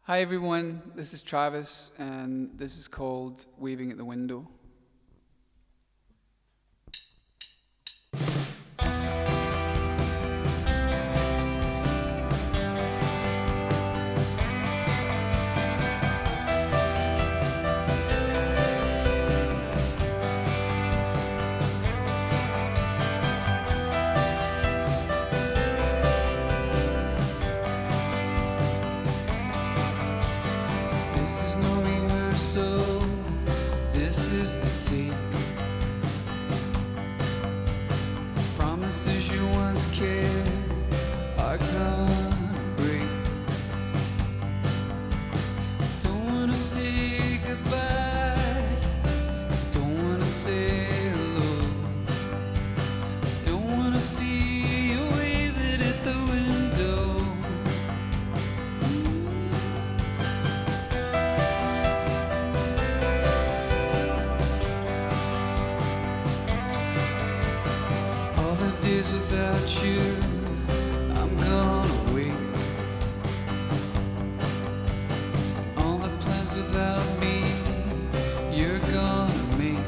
Hi everyone, this is Travis, and this is called Waving at the Window. Without you, I'm gonna wait. All the plans without me, you're gonna make.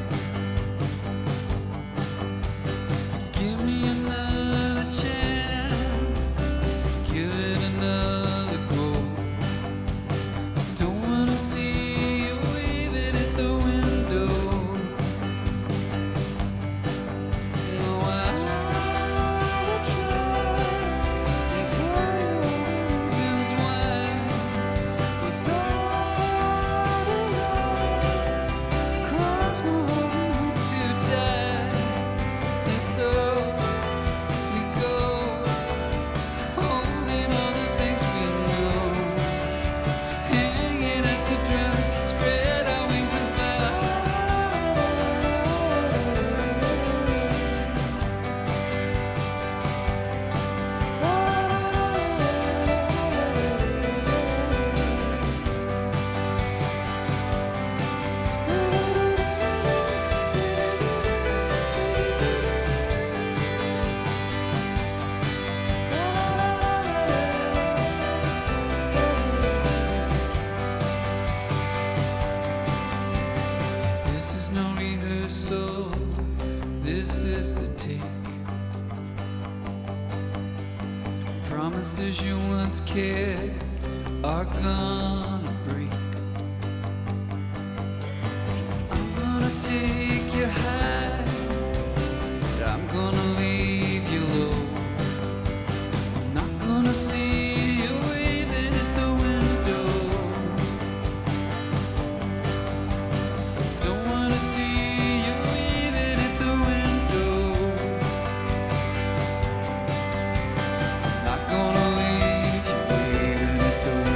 Give me another chance, give it another go. I don't wanna see you waving at the window. No, promises you once kept are gonna break. I'm gonna take you high, but I'm gonna leave you low. I'm not gonna see you waving at the window. I don't wanna see you waving at the window. Not gonna leave you waving at the window.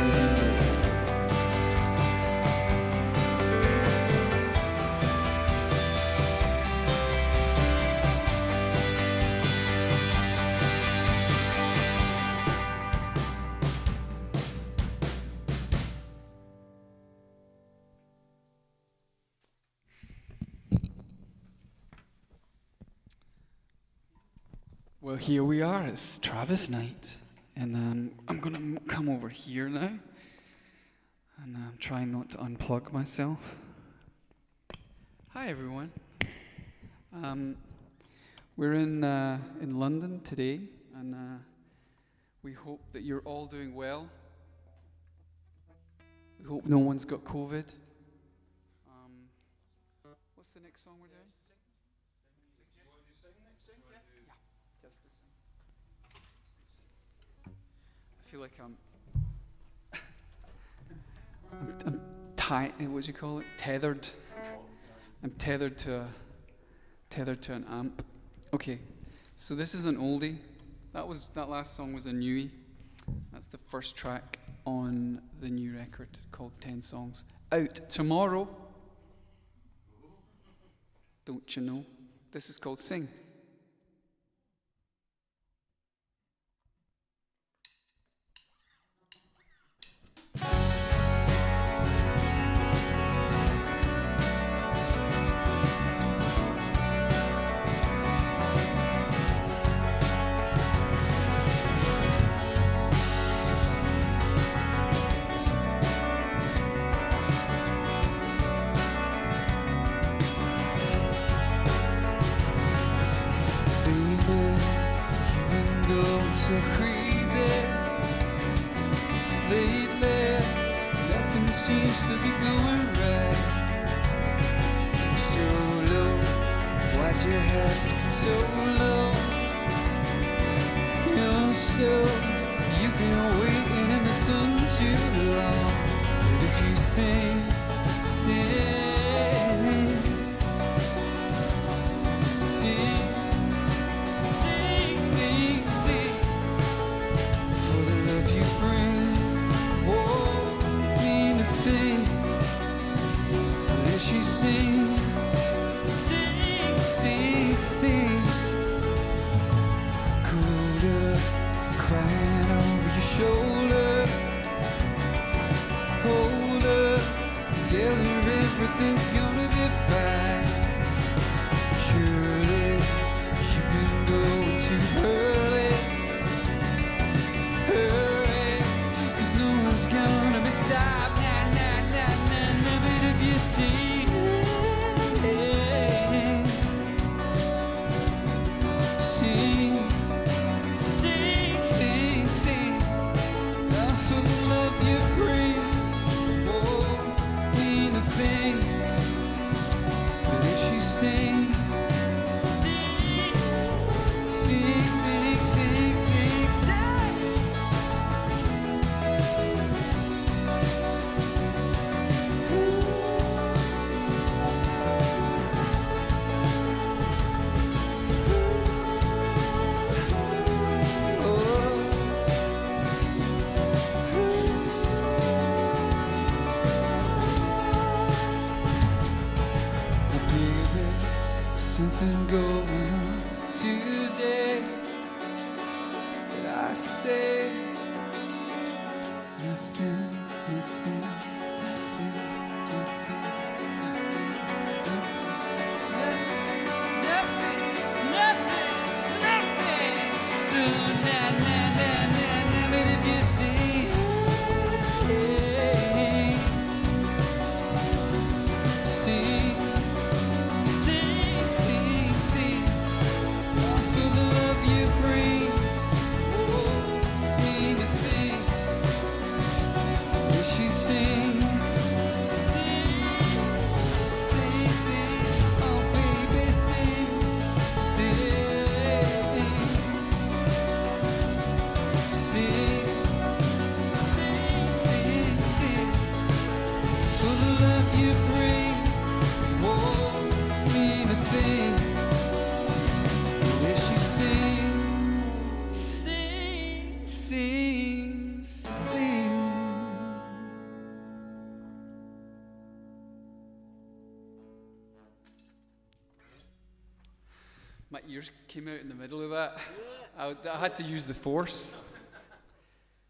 Well, here we are. It's Travis night, and I'm gonna come over here now, and I'm trying not to unplug myself. Hi, everyone. We're in London today, and we hope that you're all doing well. We hope no one's got COVID. What's the next song we're doing? I feel like I'm what do you call it? Tethered. I'm tethered to an amp. Okay, so this is an oldie. That last song was a newie. That's the first track on the new record called 10 Songs. Out tomorrow. Don't you know? This is called Sing. so crazy lately. Nothing seems to be going right. So low, why'd you have to get so low? You're so, you've been waiting in the sun too long. But if you sing, sing, sing, sing, sing, sing, for the love you bring won't mean a thing. But if you sing, sing, sing, sing, colder, crying over your shoulder, hold her, tell her everything's gonna be fine. Surely you've been going too early. Hurry, 'cause no one's gonna be stopped. Nah, nah, nah, nah, nah. But if you see, sing, sing, sing, sing, oh, for the love you bring won't mean a thing. But if you sing, sing, sing, sing, sing, sing, sing. Something going on today, but I say nothing, nothing, nothing, nothing, nothing, nothing, nothing. So nah, nah, nah, nah, nah, but if you see, see. Sing, sing, oh, for the love you bring won't mean a thing. Will she sing, sing, sing, sing, oh baby, sing, sing, sing, sing, sing, sing, for the love you bring won't mean a thing. Will she sing, sing, sing, sing? My ears came out in the middle of that. I had to use the force.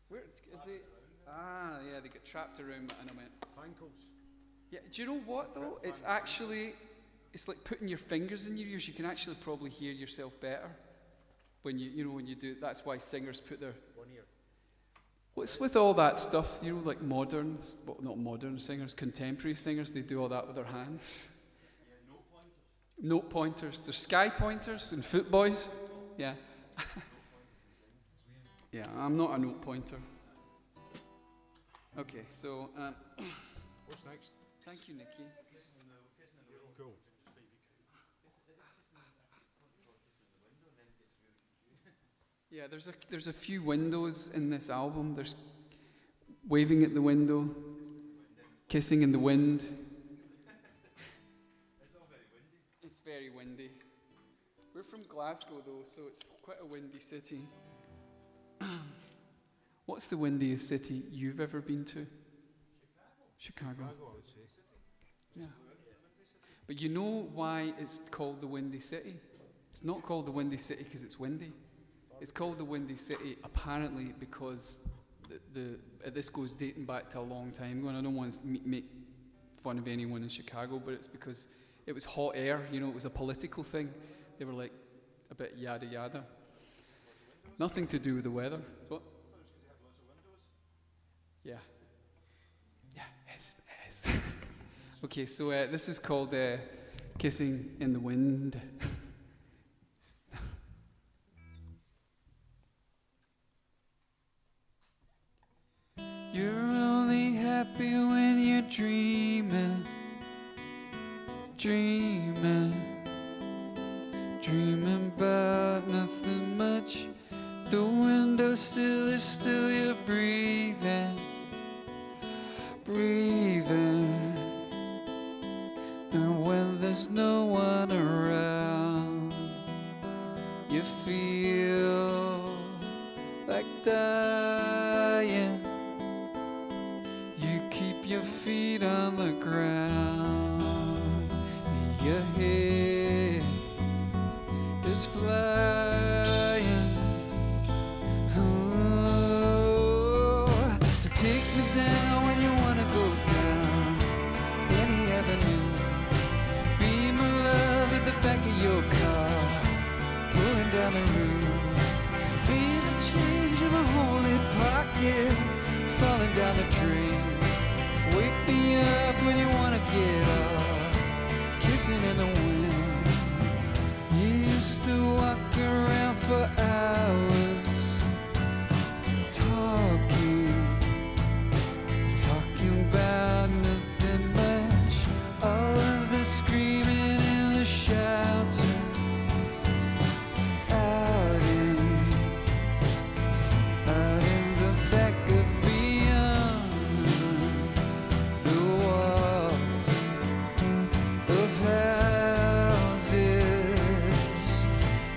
Where is the? Yeah, they got trapped around, and I went. Yeah, do you know what though? It's actually, it's like putting your fingers in your ears. You can actually probably hear yourself better when when you do. That's why singers put their one ear. What's with all that stuff? Like modern, well, not modern singers, contemporary singers. They do all that with their hands. Note pointers. There's sky pointers and foot boys. Yeah. Yeah, I'm not a note pointer. Okay, so. What's next? Thank you, Nikki. Cool. Yeah, there's a few windows in this album. There's waving at the window, kissing in the wind. It's very windy. We're from Glasgow though, so it's quite a windy city. What's the windiest city you've ever been to? Chicago. I would say. Yeah. But you know why it's called the Windy City? It's not called the Windy City because it's windy. It's called the Windy City apparently because this goes dating back to a long time ago, and I don't want to make fun of anyone in Chicago, but it's because it was hot air, it was a political thing. They were like a bit yada yada. Nothing to do with the weather. What? Yeah. Yeah, yes. Okay, so this is called Kissing in the Wind. dreaming, dreaming about nothing much. The window still is still, you're breathing, breathing. And when there's no one around, you feel like dying. You keep your feet on the ground, and your head is flying. Oh, so take me down when you wanna go down any avenue. Be my love at the back of your car, pulling down the roof. Be the change in my holy pocket, falling down the drain. Wake me up when you wanna get up, kissing in the wind. You used to walk around for hours, talking about nothing much. All of the screaming and the shouting out in the back of beyond the walls of houses.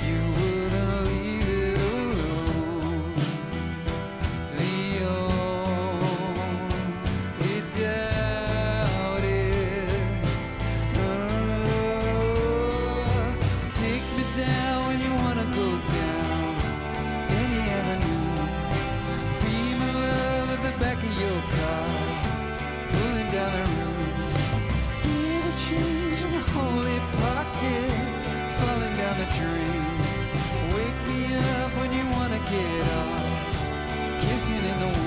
You wouldn't leave it alone. The only doubt is, so take me down when you wanna go down any avenue. Be my love at the back of your car, pulling down the roof. Be the change in my holy pocket, falling down the drain. Wake me up when you wanna get up, kissing in the wind.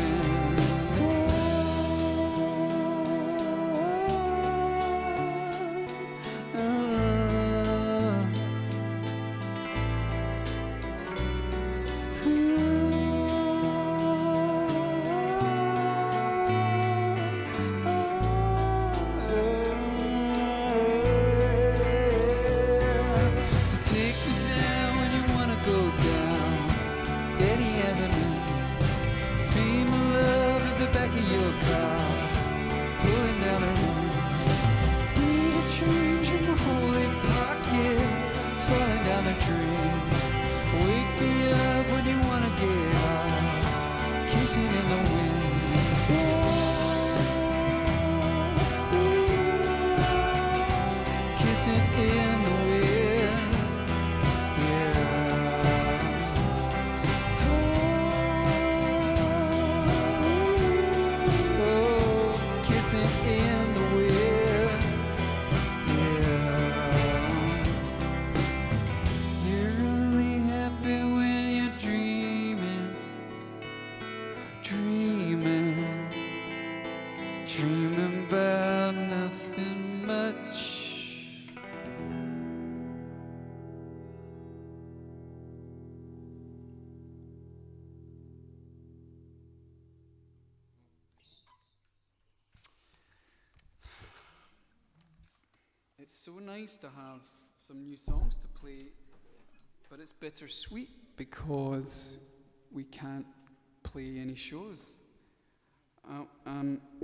So take me down when you wanna go down any avenue. Be my love at the back of your car, pulling down the roof. Be the change in my holy pocket, falling down the drain. Wake me up when you wanna get up, kissing in the wind. Kissing in the wind, yeah. Oh, kissing in the wind, yeah. You're only happy when you're dreaming, dreaming, dreaming about nothing much. It's so nice to have some new songs to play, but it's bittersweet because we can't play any shows.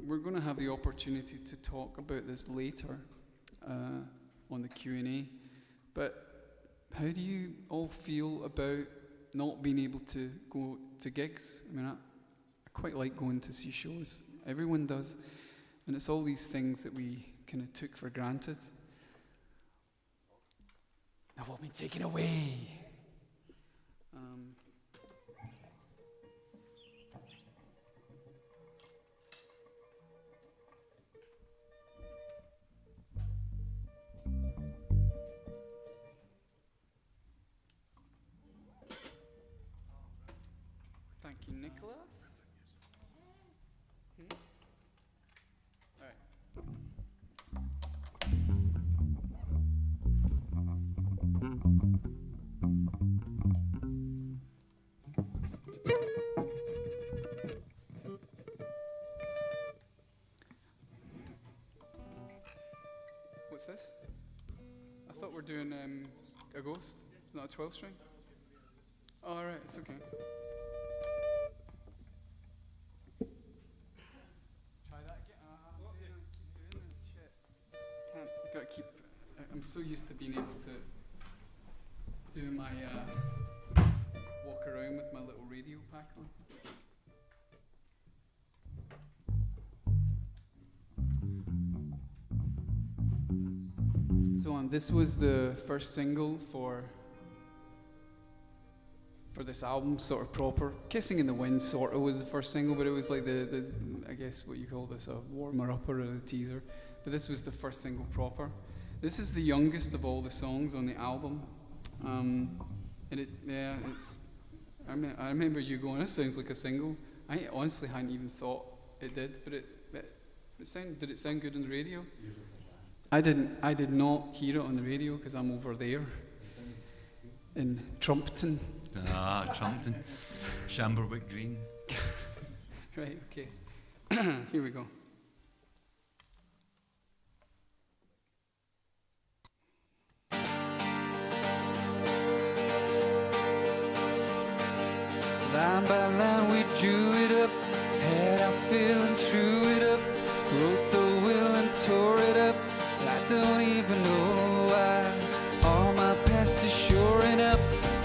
We're going to have the opportunity to talk about this later on the Q&A, but how do you all feel about not being able to go to gigs? I mean, I quite like going to see shows. Everyone does. And it's all these things that we kind of took for granted. They've all been taken away. Thank you, Nicholas. All right. What's this? we're doing a Ghost? It's not a 12 string? Oh, all right, it's okay. Try that again. Keep doing this shit. Can't. Gotta keep. I'm so used to being able to do my walk around with my little radio pack on. So this was the first single for this album, sort of proper. Kissing in the Wind sort of was the first single, but it was like the I guess what you call this, a warmer-up or a teaser. But this was the first single proper. This is the youngest of all the songs on the album. And it's. I remember you going, "This sounds like a single." I honestly hadn't even thought it did, but did it sound good on the radio? I did not hear it on the radio because I'm over there in Trumpton. Trumpton, Shamberwick Green. Right. Okay. Here we go. Line by line we drew it up, had our fill and threw it up, wrote the will and tore it up. I don't even know why. All my past is shoring up,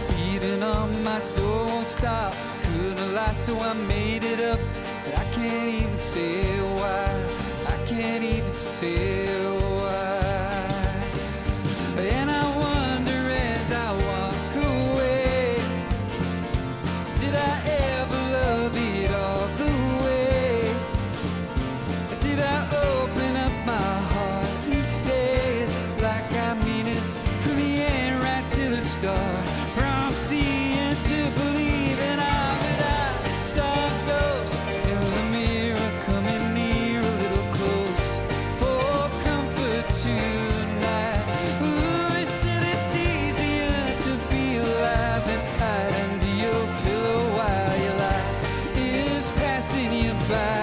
beating on my door won't stop. Couldn't lie, so I made it up, but I can't even say why. I can't even say why. And I wonder as I walk away, did I ever love it all the way? Did I open up my heart and say it like I mean it, from the end right to the start, from seeing to believing? I saw a ghost in the mirror, coming near a little close for comfort tonight. Ooh, they said it's easier to be alive than hide under your pillow while your life is passing you by.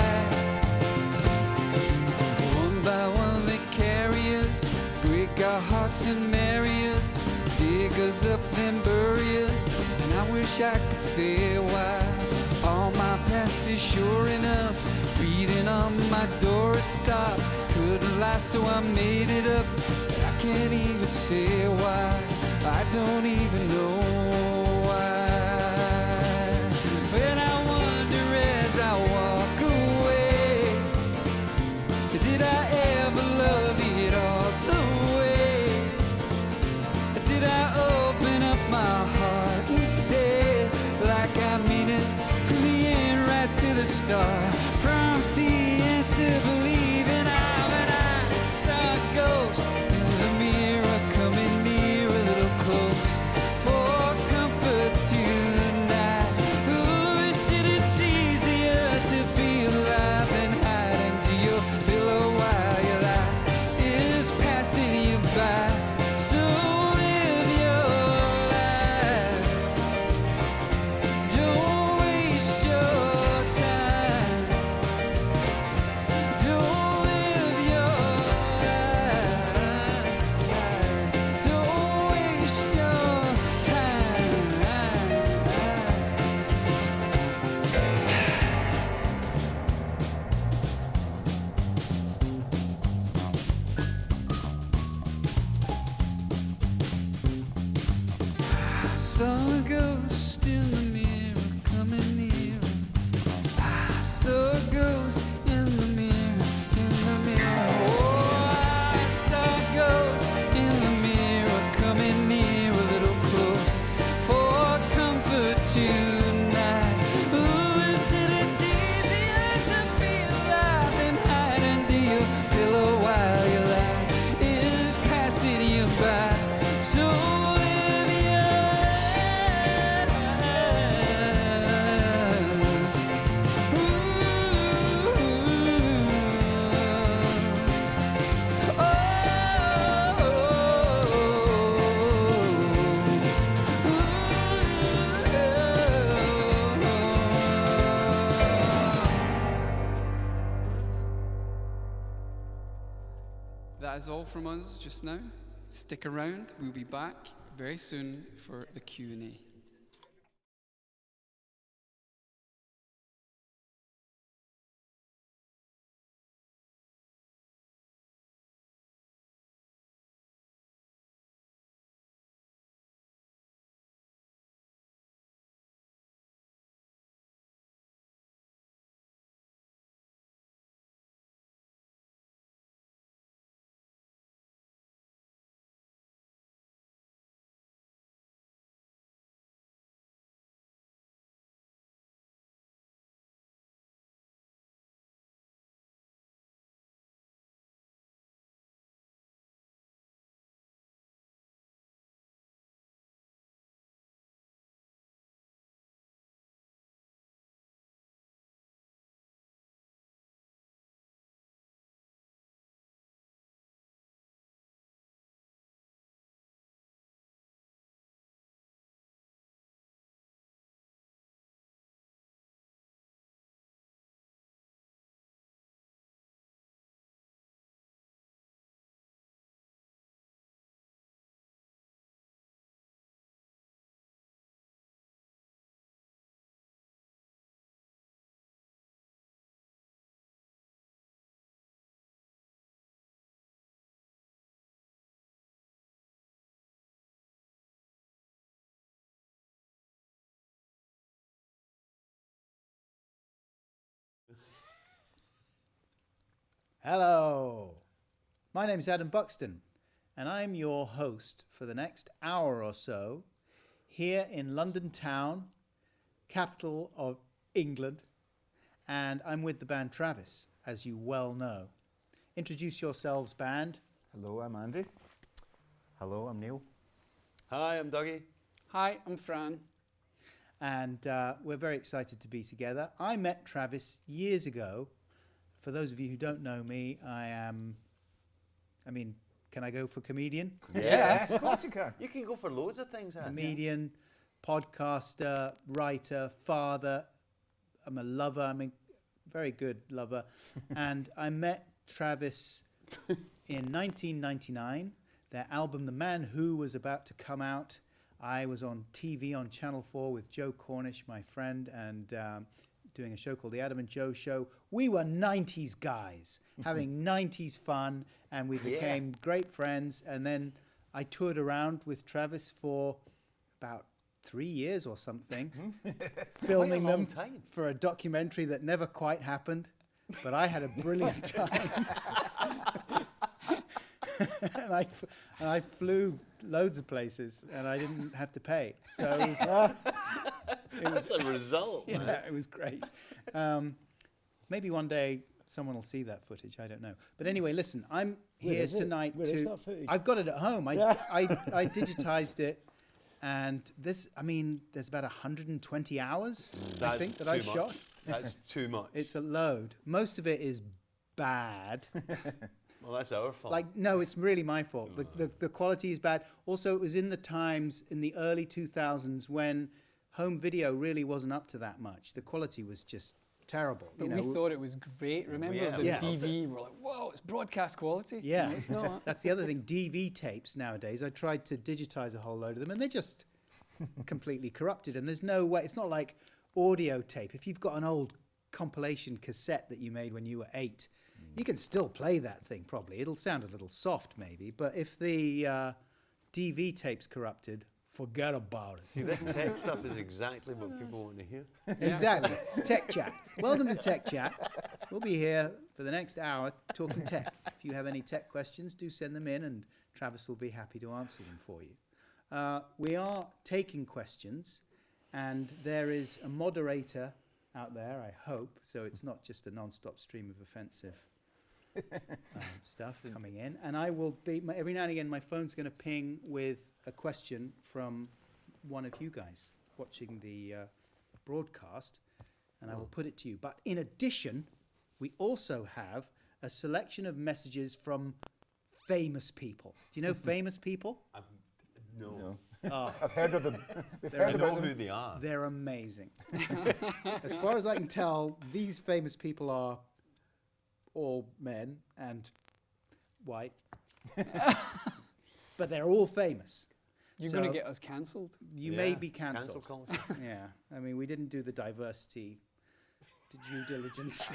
One by one they carry us, break our hearts and marry us, dig us up then bury us. And I wish I could say why. All my past is sure enough, beating on my door has stopped. Couldn't lie, so I made it up, but I can't even say why. I don't even know why. And I wonder as I walk away, did I ever love it all the way? Did I open up my heart and say like I mean it, from the end right to the start, from seeing to believing? When I saw a ghost in the mirror, coming near a little close for comfort tonight. Ooh, they said it's easier to be alive than hide under your pillow while your life is passing you by. So live your life, don't waste your time. Don't live your life, don't waste your time. I saw a ghost in the mirror, coming near. I saw a ghost in the mirror, in the mirror. Oh, I saw a ghost in the mirror, coming near a little close for comfort tonight. Ooh, they said it's easier to be alive than hide under your pillow while your life is passing you by. So live your life. That is all from us just now. Stick around. We'll be back very soon for the Q&A. Hello, my name is Adam Buxton, and I'm your host for the next hour or so here in London town, capital of England, and I'm with the band Travis, as you well know. Introduce yourselves, band. Hello, I'm Andy. Hello, I'm Neil. Hi, I'm Dougie. Hi, I'm Fran. And we're very excited to be together. I met Travis years ago. For those of you who don't know me, can I go for comedian? Yeah, Of course you can. You can go for loads of things, Andy. Comedian, podcaster, writer, father. I'm a lover. Very good lover. And I met Travis in 1999. Their album, The Man Who, was about to come out. I was on TV on Channel 4 with Joe Cornish, my friend, and doing a show called The Adam and Joe Show. We were 90s guys, having 90s fun, and we became great friends. And then I toured around with Travis for about 3 years or something, filming Quite a long them time. for a documentary that never quite happened. But I had a brilliant time. and I flew loads of places, and I didn't have to pay. So it was... That's a result, man. Yeah, it was great. Maybe one day someone will see that footage. I don't know. But anyway, listen, I'm here tonight Where is to. that footage? I've got it at home. I digitized it, and there's about 120 hours. I think that I too much. shot. That's too much. It's a load. Most of it is bad. Well, that's our fault. Like, no, it's really my fault. The quality is bad. Also, it was in the times in the early 2000s when home video really wasn't up to that much. The quality was just terrible. But we thought it was great. Remember Yeah, the we loved DV? We're like, whoa, it's broadcast quality. Yeah. No, it's not. That's the other thing. DV tapes nowadays, I tried to digitize a whole load of them, and they're just completely corrupted. And there's no way. It's not like audio tape. If you've got an old compilation cassette that you made when you were 8, you can still play that thing probably. It'll sound a little soft maybe, but if the DV tape's corrupted, forget about it. See, this tech stuff is exactly what people want to hear. Exactly. Tech Chat. Welcome to Tech Chat. We'll be here for the next hour talking tech. If you have any tech questions, do send them in, and Travis will be happy to answer them for you. We are taking questions, and there is a moderator out there, I hope, so it's not just a non-stop stream of offensive stuff coming in. And I will be, every now and again, my phone's going to ping with a question from one of you guys watching the broadcast, and I will put it to you. But in addition, we also have a selection of messages from famous people. Do you know famous people? No. Oh, I've heard of them. I know who they are. they're amazing. As far as I can tell, these famous people are all men and white. but they're all famous. You're So going to get us cancelled. You may Yeah, be cancel cancelled. culture. Yeah, I mean, we didn't do the diversity due diligence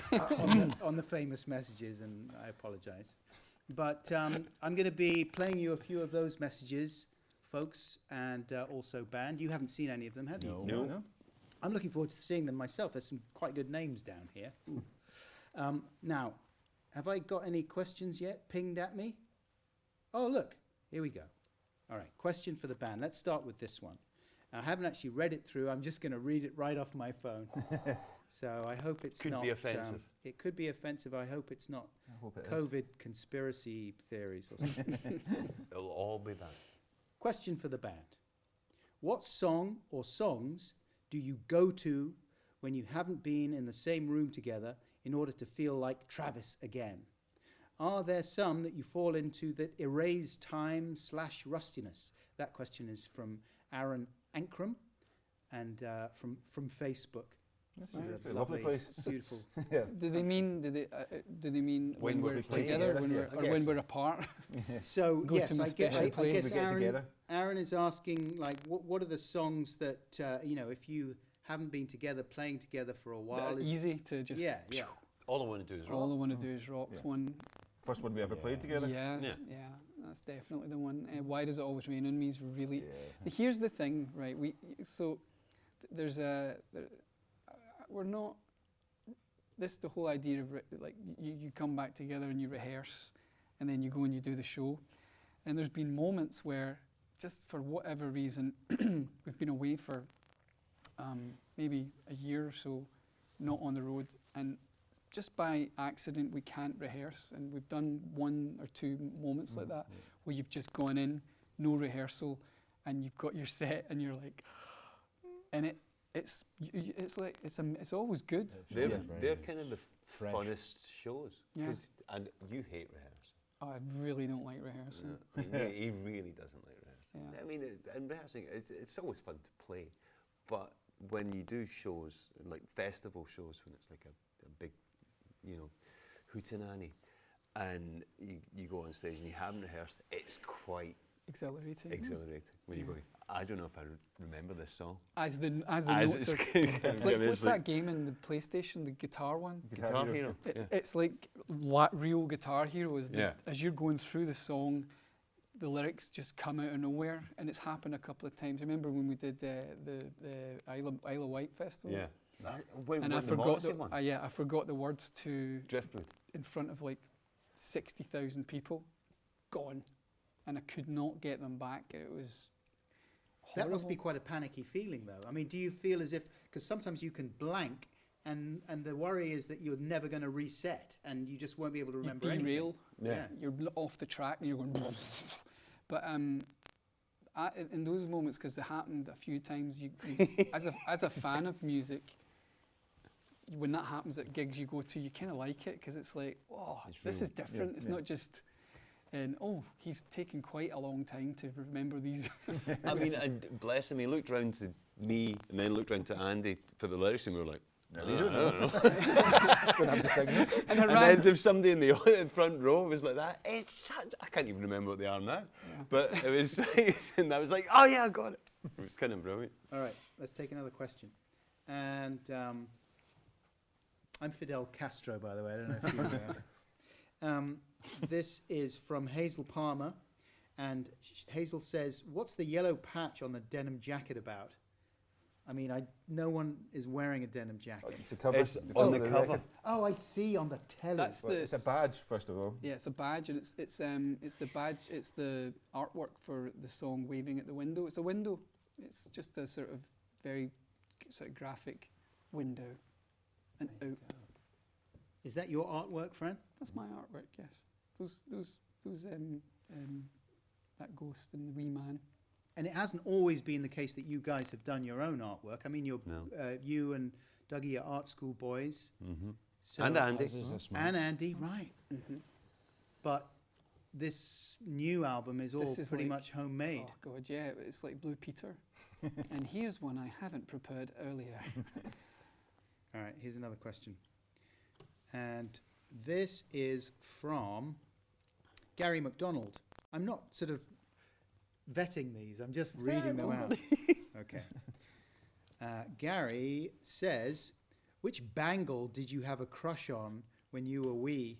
on the famous messages, and I apologise. But I'm going to be playing you a few of those messages, folks, and also band. You haven't seen any of them, have you? No. I'm looking forward to seeing them myself. There's some quite good names down here. Now, have I got any questions yet pinged at me? Oh, look, here we go. All right, question for the band. Let's start with this one. I haven't actually read it through. I'm just going to read it right off my phone. So I hope it's Could not... be offensive. It could be offensive. I hope it's not I hope it is. COVID conspiracy theories or something. It'll all be that. Question for the band. What song or songs do you go to when you haven't been in the same room together in order to feel like Travis again? Are there some that you fall into that erase time/rustiness? That question is from Aaron Ankrum and from Facebook. That's It's a lovely place. Beautiful. Yeah. Do they mean when we're we're playing together, together, when yeah. we're, I or guess. when we're apart? So Go yes, to my I guess, special I place. guess We get Aaron, together. Aaron is asking, like, what are the songs that if you haven't been together, playing together for a That while, are is easy to just. yeah. All I want to do is rock. All I want to do is rock's Yeah. one. First one we ever played together. Yeah, Yeah. that's definitely the one. Why Does It Always Rain on Me is really. Yeah. Here's the thing, right? There's we're not. The whole idea of like you come back together and you rehearse, and then you go and you do the show, and there's been moments where just for whatever reason we've been away for maybe a year or so, not on the road, and just by accident we can't rehearse, and we've done one or two moments like that where you've just gone in, no rehearsal, and you've got your set, and you're like, and it's always good. They're kind of the Fresh. funnest shows. Yeah. And you hate rehearsal. Oh, I really don't like rehearsing. He really doesn't like rehearsing. Yeah. I mean, and rehearsing, it's always fun to play, but when you do shows, like festival shows, when it's like a big, hootenanny, and you go on stage and you haven't rehearsed, it's quite Exhilarating. exhilarating. When you go, I don't know if I remember this song. As the As notes it's are, it's like, what's that game in the PlayStation, the guitar one? Guitar Hero. It's like real Guitar Hero. As you're going through the song, the lyrics just come out of nowhere, and it's happened a couple of times. Remember when we did the Isle of Wight festival? Yeah. And I forgot the words to Driftwood. in front of like 60,000 people, gone, and I could not get them back. It was horrible. That must be quite a panicky feeling, though. I mean, do you feel as if, because sometimes you can blank, and the worry is that you're never going to reset, and you just won't be able to remember you derail. anything. Yeah. You're off the track, and you're going. But in those moments, because it happened a few times, you as a fan of music, when that happens at gigs you go to, you kind of like it, because it's like, oh, this is different. It's not just. And he's taken quite a long time to remember these. I mean, and bless him, he looked round to me and then looked round to Andy for the lyrics, and we were like, I don't know. Don't have to sing them. And And then there's somebody in the front row was like that. I can't even remember what they are now. Yeah. But it was, and I was like, oh yeah, I got it. It was kind of brilliant. All right, let's take another question. And I'm Fidel Castro, by the way. I don't know if you know. This is from Hazel Palmer, and Hazel says, "What's the yellow patch on the denim jacket about?" I mean, no one is wearing a denim jacket. It's a cover. It's on the of cover. record. Oh, I see, on the telly. That's Well, it's a badge, first of all. Yeah, it's a badge, and it's the badge. It's the artwork for the song "Waving at the Window." It's a window. It's just a sort of very sort of graphic window, and out. Is that your artwork, Fran? That's my artwork. Yes, those that ghost and the wee man. And it hasn't always been the case that you guys have done your own artwork. I mean, you and Dougie are art school boys. Mm-hmm. So And Andy. As is this man. And Andy, right. Mm-hmm. But this new album is all This is pretty like- much homemade. Oh God, yeah, it's like Blue Peter. And here's one I haven't prepared earlier. All right, here's another question. And this is from Gary MacDonald. I'm not sort of vetting these. I'm just reading them out. Okay. Gary says, which bangle did you have a crush on when you were wee?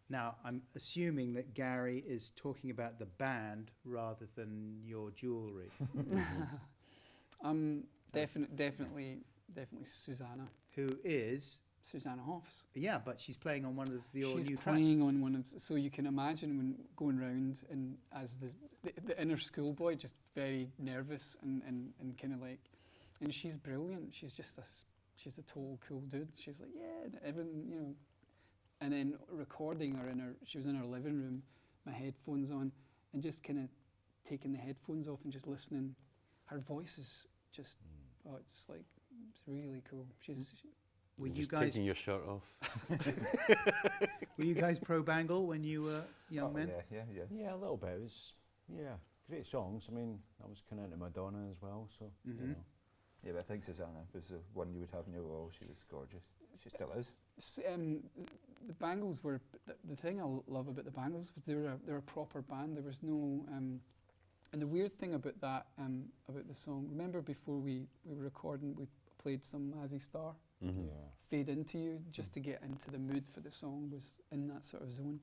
Now, I'm assuming that Gary is talking about the band rather than your jewellery. Definitely Susanna. Who is? Susanna Hoffs. Yeah, but she's playing on one of your She's new playing tracks. on one of, so you can imagine when going round and as the inner schoolboy, just very nervous and kind of like, and she's brilliant. She's just she's a total cool dude. She's like, yeah, and everything, you know. And then recording her she was in her living room, my headphones on, and just kind of taking the headphones off and just listening. Her voice is just, it's like, it's really cool. Were you Just guys taking your shirt off. were you guys pro bangle when you were young men? Yeah. Yeah, a little bit. It was, great songs. I mean, I was kind of into Madonna as well, so, you know. Yeah, but I think Susanna was the one you would have in your wall. She was gorgeous. She still is. The Bangles were the thing I love about the Bangles was they're a proper band. There was no and the weird thing about that about the song. Remember before we were recording, we played some Mazzy Star, Fade Into You, just to get into the mood for the song. Was in that sort of zone.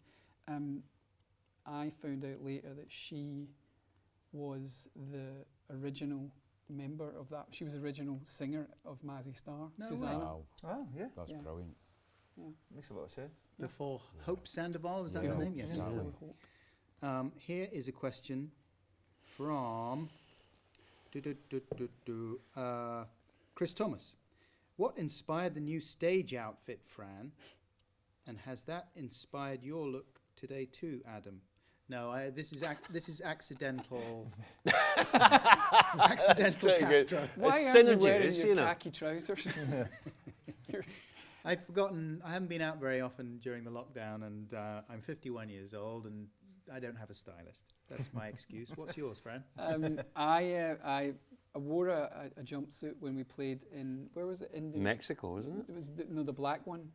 I found out later that she was the original member of that. She was the original singer of Mazzy Star, No Susanna. Wow, Oh, yeah. that's Yeah. brilliant. Makes a lot of sense. Before Hope Sandoval, is that Yeah. her name? Yes. Exactly. Here is a question from Chris Thomas. What inspired the new stage outfit, Fran? And has that inspired your look today too, Adam? No, this is accidental. Accidental pretty good. Castro. Why It's aren't you synergy, wearing it's, your you know. khaki trousers? I've forgotten. I haven't been out very often during the lockdown, and I'm 51 years old, and I don't have a stylist. That's my excuse. What's yours, Fran? I wore a jumpsuit when we played in, where was it? In Mexico, wasn't it? It was the black one,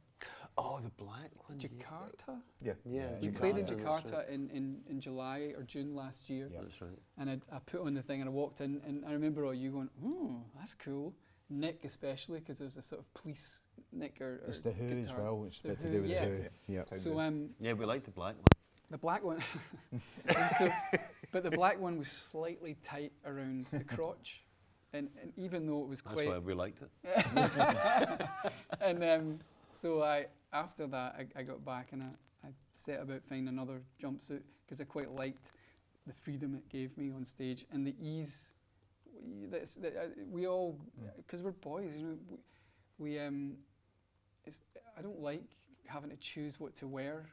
Oh, the black one. Jakarta. Yeah. Yeah, We played in that's Jakarta right. in July or June last year, Yeah. That's right. and I put on the thing and I walked in, and I remember all you going, that's cool. Nick especially, because there's a sort of police Nick or It's the Who as guitar. well. It's a The bit to Who, do with yeah. the Who. Yeah. So Yeah, we like the black one. the black one, but the black one was slightly tight around the crotch, and even though it was That's quite, why we liked it. and so after that I got back and I set about finding another jumpsuit because I quite liked the freedom it gave me on stage and the ease. We all, because we're boys, you know, we I don't like having to choose what to wear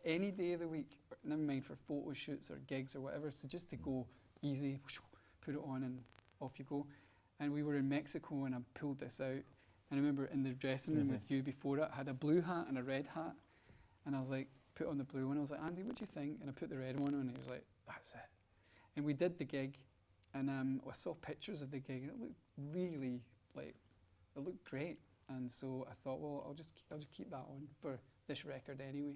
any day of the week, never mind for photo shoots or gigs or whatever. So just to go easy, put it on and off you go. And we were in Mexico and I pulled this out. And I remember in the dressing room with you before it, I had a blue hat and a red hat. And I was like, put on the blue one. I was like, Andy, what do you think? And I put the red one on and he was like, that's it. And we did the gig. And I saw pictures of the gig and it looked really, like, it looked great. And so I thought, well, I'll just keep that on for this record anyway.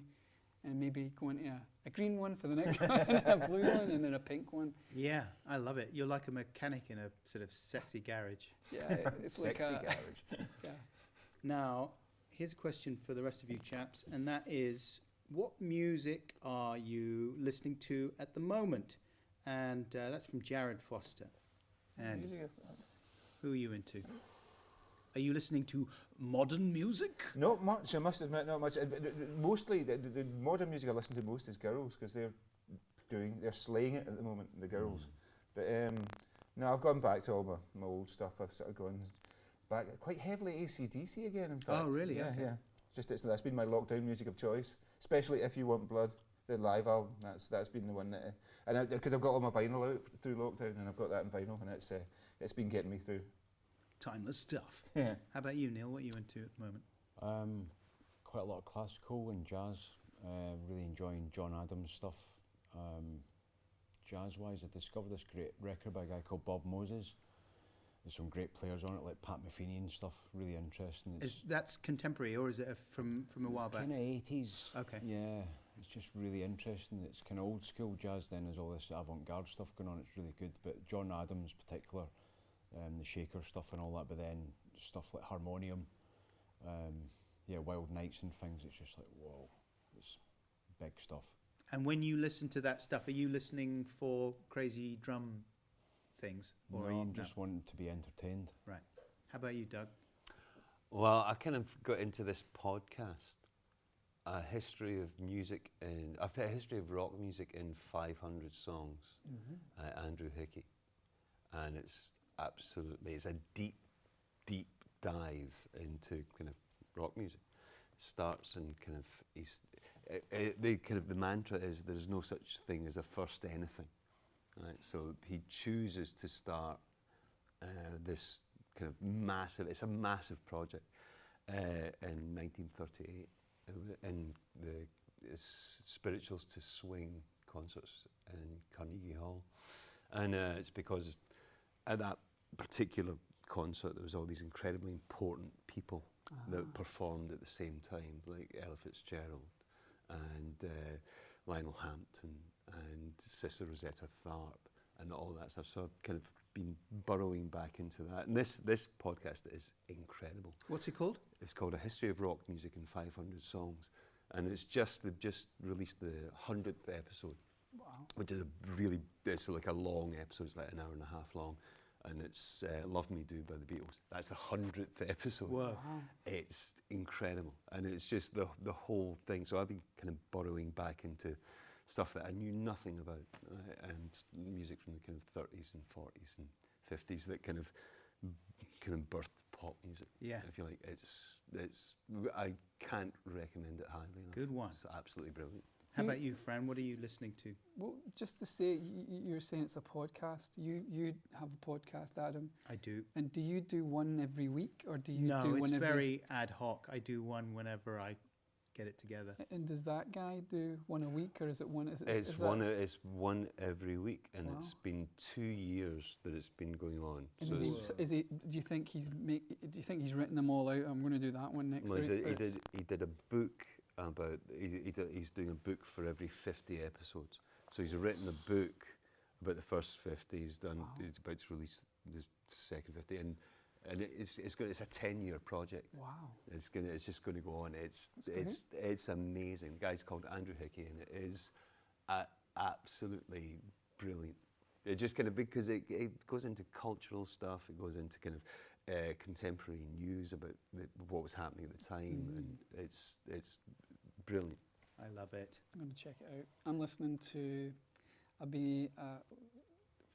And maybe go into a green one for the next one, and a blue one, and then a pink one. Yeah, I love it. You're like a mechanic in a sort of sexy garage. Yeah, it's like Sexy a garage. yeah. Now, here's a question for the rest of you chaps, and that is, what music are you listening to at the moment? And that's from Jared Foster. And who are you into? Are you listening to modern music? Not much, I must admit, not much. Mostly, the modern music I listen to most is girls, because they're slaying it at the moment, the girls. But no, I've gone back to all my old stuff. I've sort of gone back quite heavily AC/DC again, in fact. Oh, really? Yeah, Okay. yeah. That's been my lockdown music of choice, especially If You Want Blood, the live album. That's been the one that, and because I've got all my vinyl out through lockdown, and I've got that in vinyl, and it's been getting me through. Timeless stuff. Yeah. How about you, Neil? What are you into at the moment? Quite a lot of classical and jazz. Really enjoying John Adams stuff. Jazz-wise, I discovered this great record by a guy called Bob Moses. There's some great players on it, like Pat Metheny and stuff. Really interesting. That's contemporary, or is it from a while back? Kind of 80s. Okay. Yeah. it's just really interesting. It's kind of old school jazz. Then there's all this avant-garde stuff going on. It's really good. But John Adams, particular, the shaker stuff and all that. But then stuff like harmonium, Wild Nights and things. It's just like whoa, it's big stuff. And when you listen to that stuff, are you listening for crazy drum things? Or I'm just wanting to be entertained. Right. How about you, Doug? Well, I kind of got into this podcast, a history of music I've put a history of rock music in 500 songs, Andrew Hickey, and it's a deep dive into kind of rock music. Starts and kind of the mantra is there's no such thing as a first anything, right? So he chooses to start this kind of it's a massive project in 1938 in the Spirituals to Swing concerts in Carnegie Hall, and it's because at that particular concert there was all these incredibly important people that performed at the same time, like Ella Fitzgerald and Lionel Hampton and Sister Rosetta Tharpe and all that stuff. So I've kind of been burrowing back into that. And this podcast is incredible. What's it called? It's called A History of Rock Music in 500 Songs. And they've just released the 100th episode. Wow. Which is it's like a long episode, it's like an hour and a half long. And it's Love Me Do by the Beatles. That's the 100th episode. Wow. It's incredible. And it's just the whole thing. So I've been kind of burrowing back into stuff that I knew nothing about, and music from the kind of 30s and 40s and 50s that kind of birthed pop music. Yeah. If you like, it's I can't recommend it highly enough. Good one. It's absolutely brilliant. How about you, Fran? What are you listening to? Well, just to say, you're saying it's a podcast. You have a podcast, Adam. I do. And do you do one every week, or do you No, do one it's every... very ad hoc. I do one whenever I get it together. And does that guy do one a week, or is it one? It's one every week, and it's been 2 years that it's been going on. And So is he? Do you think he's written them all out? I'm going to do that one next week. He did a book about. He's doing a book for every 50 episodes. So he's written a book about the first 50. He's done. Wow. He's about to release the second 50, and it's a 10-year project. Wow! It's just going to go on. It's amazing. The guy's called Andrew Hickey, and it is absolutely brilliant. It just kind of, because it goes into cultural stuff. It goes into kind of contemporary news about what was happening at the time, and it's brilliant. I love it. I'm going to check it out. I'm listening to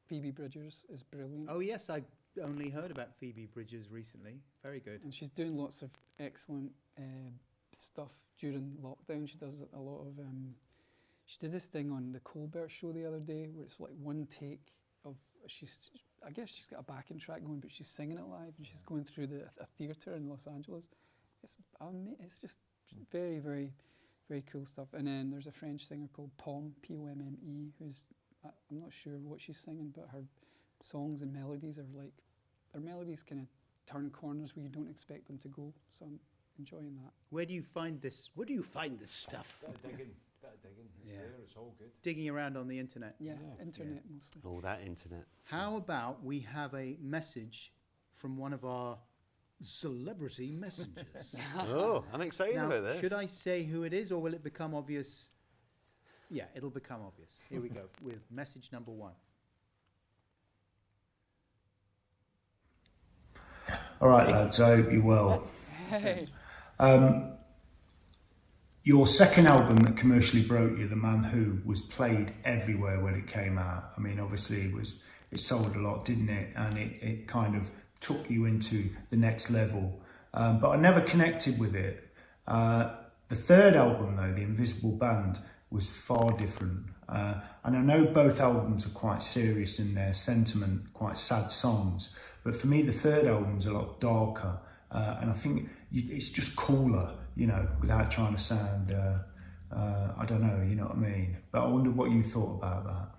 Phoebe Bridgers is brilliant. Oh yes, I only heard about Phoebe Bridgers recently. Very good. And she's doing lots of excellent stuff during lockdown. She does a lot of... she did this thing on the Colbert Show the other day where it's like one take of... I guess she's got a backing track going, but she's singing it live, and she's going through a theatre in Los Angeles. It's just very, very, very cool stuff. And then there's a French singer called Pomme, P-O-M-M-E, who's... I'm not sure what she's singing, but her songs and melodies are like... Her melodies kind of turn corners where you don't expect them to go. So I'm enjoying that. Where do you find this? Where do you find this stuff? Bit of digging. It's there, it's all good. Digging around on the internet. Yeah, internet mostly. Oh, that internet. How about we have a message from one of our celebrity messengers? Oh, I'm excited Now, about this. should I say who it is, or will it become obvious? Yeah, it'll become obvious. Here we go with message number 1. All right, lads, I hope you're well. Hey. Your second album that commercially broke you, The Man Who, was played everywhere when it came out. I mean, obviously it sold a lot, didn't it? And it kind of took you into the next level. But I never connected with it. The third album, though, The Invisible Band, was far different. And I know both albums are quite serious in their sentiment, quite sad songs. But for me, the third album's a lot darker. And I think it's just cooler, you know, without trying to sound, I don't know, you know what I mean? But I wonder what you thought about that.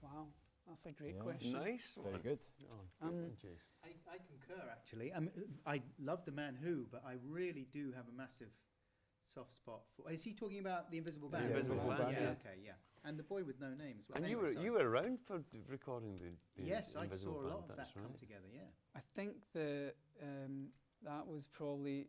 Wow, that's a great question. Nice. Very good. I concur, actually. I love The Man Who, but I really do have a massive soft spot for. Is he talking about the Invisible Band? The Invisible Band, Yeah. yeah. Okay. Yeah. And the Boy with No Name as well. And Anyway, you were around for recording the Yes, I Invisible saw a Band, lot of that that's come right. together. Yeah. I think that was probably,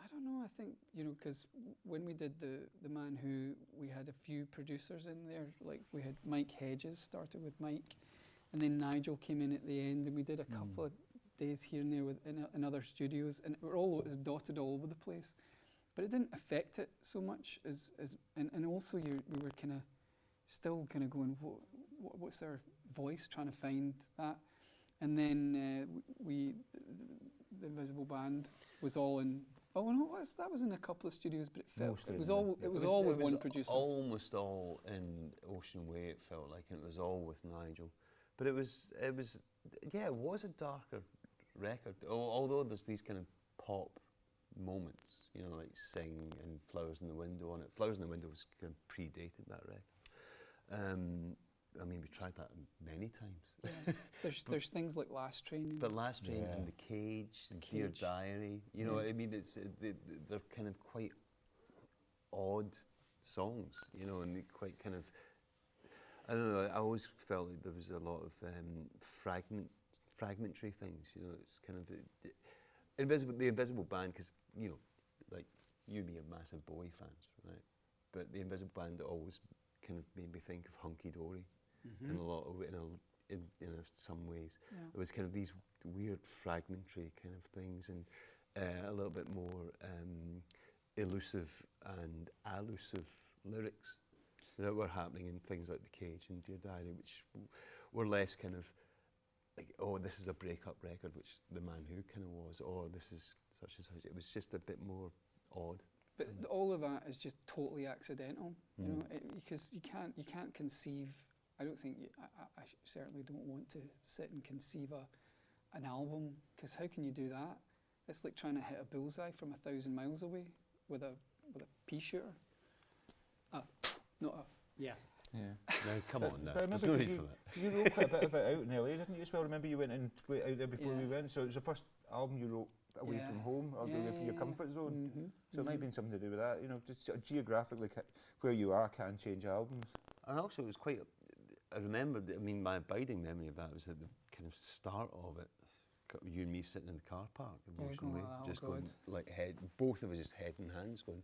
I don't know, I think, because when we did the Man Who, we had a few producers in there. Like we had Mike Hedges, started with Mike, and then Nigel came in at the end, and we did a couple of days here and there in other studios, and it was dotted all over the place. But it didn't affect it so much and also we were kind of still kind of going, what's our voice, trying to find that. And then the Invisible Band was all in. Oh no, that was in a couple of studios, but it was all with one producer. Almost all in Ocean Way. It felt like, and it was all with Nigel. But it was a darker record. Although there's these kind of pop moments, like Sing and Flowers in the Window on it. Flowers in the Window was kind of predated that record. I mean, we tried that many times. Yeah. There's things like Last Train. But Last Train and The Cage and Dear Diary, I mean, they're kind of quite odd songs, and they quite kind of, I don't know, I always felt like there was a lot of fragmentary things, it's kind of, the Invisible Band, because, like, you and me are massive Bowie fans, right? But the Invisible Band always kind of made me think of Hunky Dory. In a lot of in some ways, it was kind of these weird fragmentary kind of things, and a little bit more elusive and allusive lyrics that were happening in things like The Cage and Dear Diary, which were less kind of like, oh, this is a breakup record, which The Man Who kind of was, or this is such and such. It was just a bit more odd. But all of that is just totally accidental, because you can't conceive. I don't think I certainly don't want to sit and conceive an album, because how can you do that? It's like trying to hit a bullseye from 1,000 miles away with a pea shooter. Yeah. No, come on now. But I remember There's no need for that. you wrote quite a bit of it out in LA, didn't you? As well, remember you went out there before we went, so it was the first album you wrote away from home, or away from your comfort zone. So it might have been something to do with that, just sort of geographically where you are can change albums. And also, it was quite. I remember. My abiding memory of that was at the kind of start of it. Got you and me sitting in the car park emotionally, just going like both of us just head in hands, going,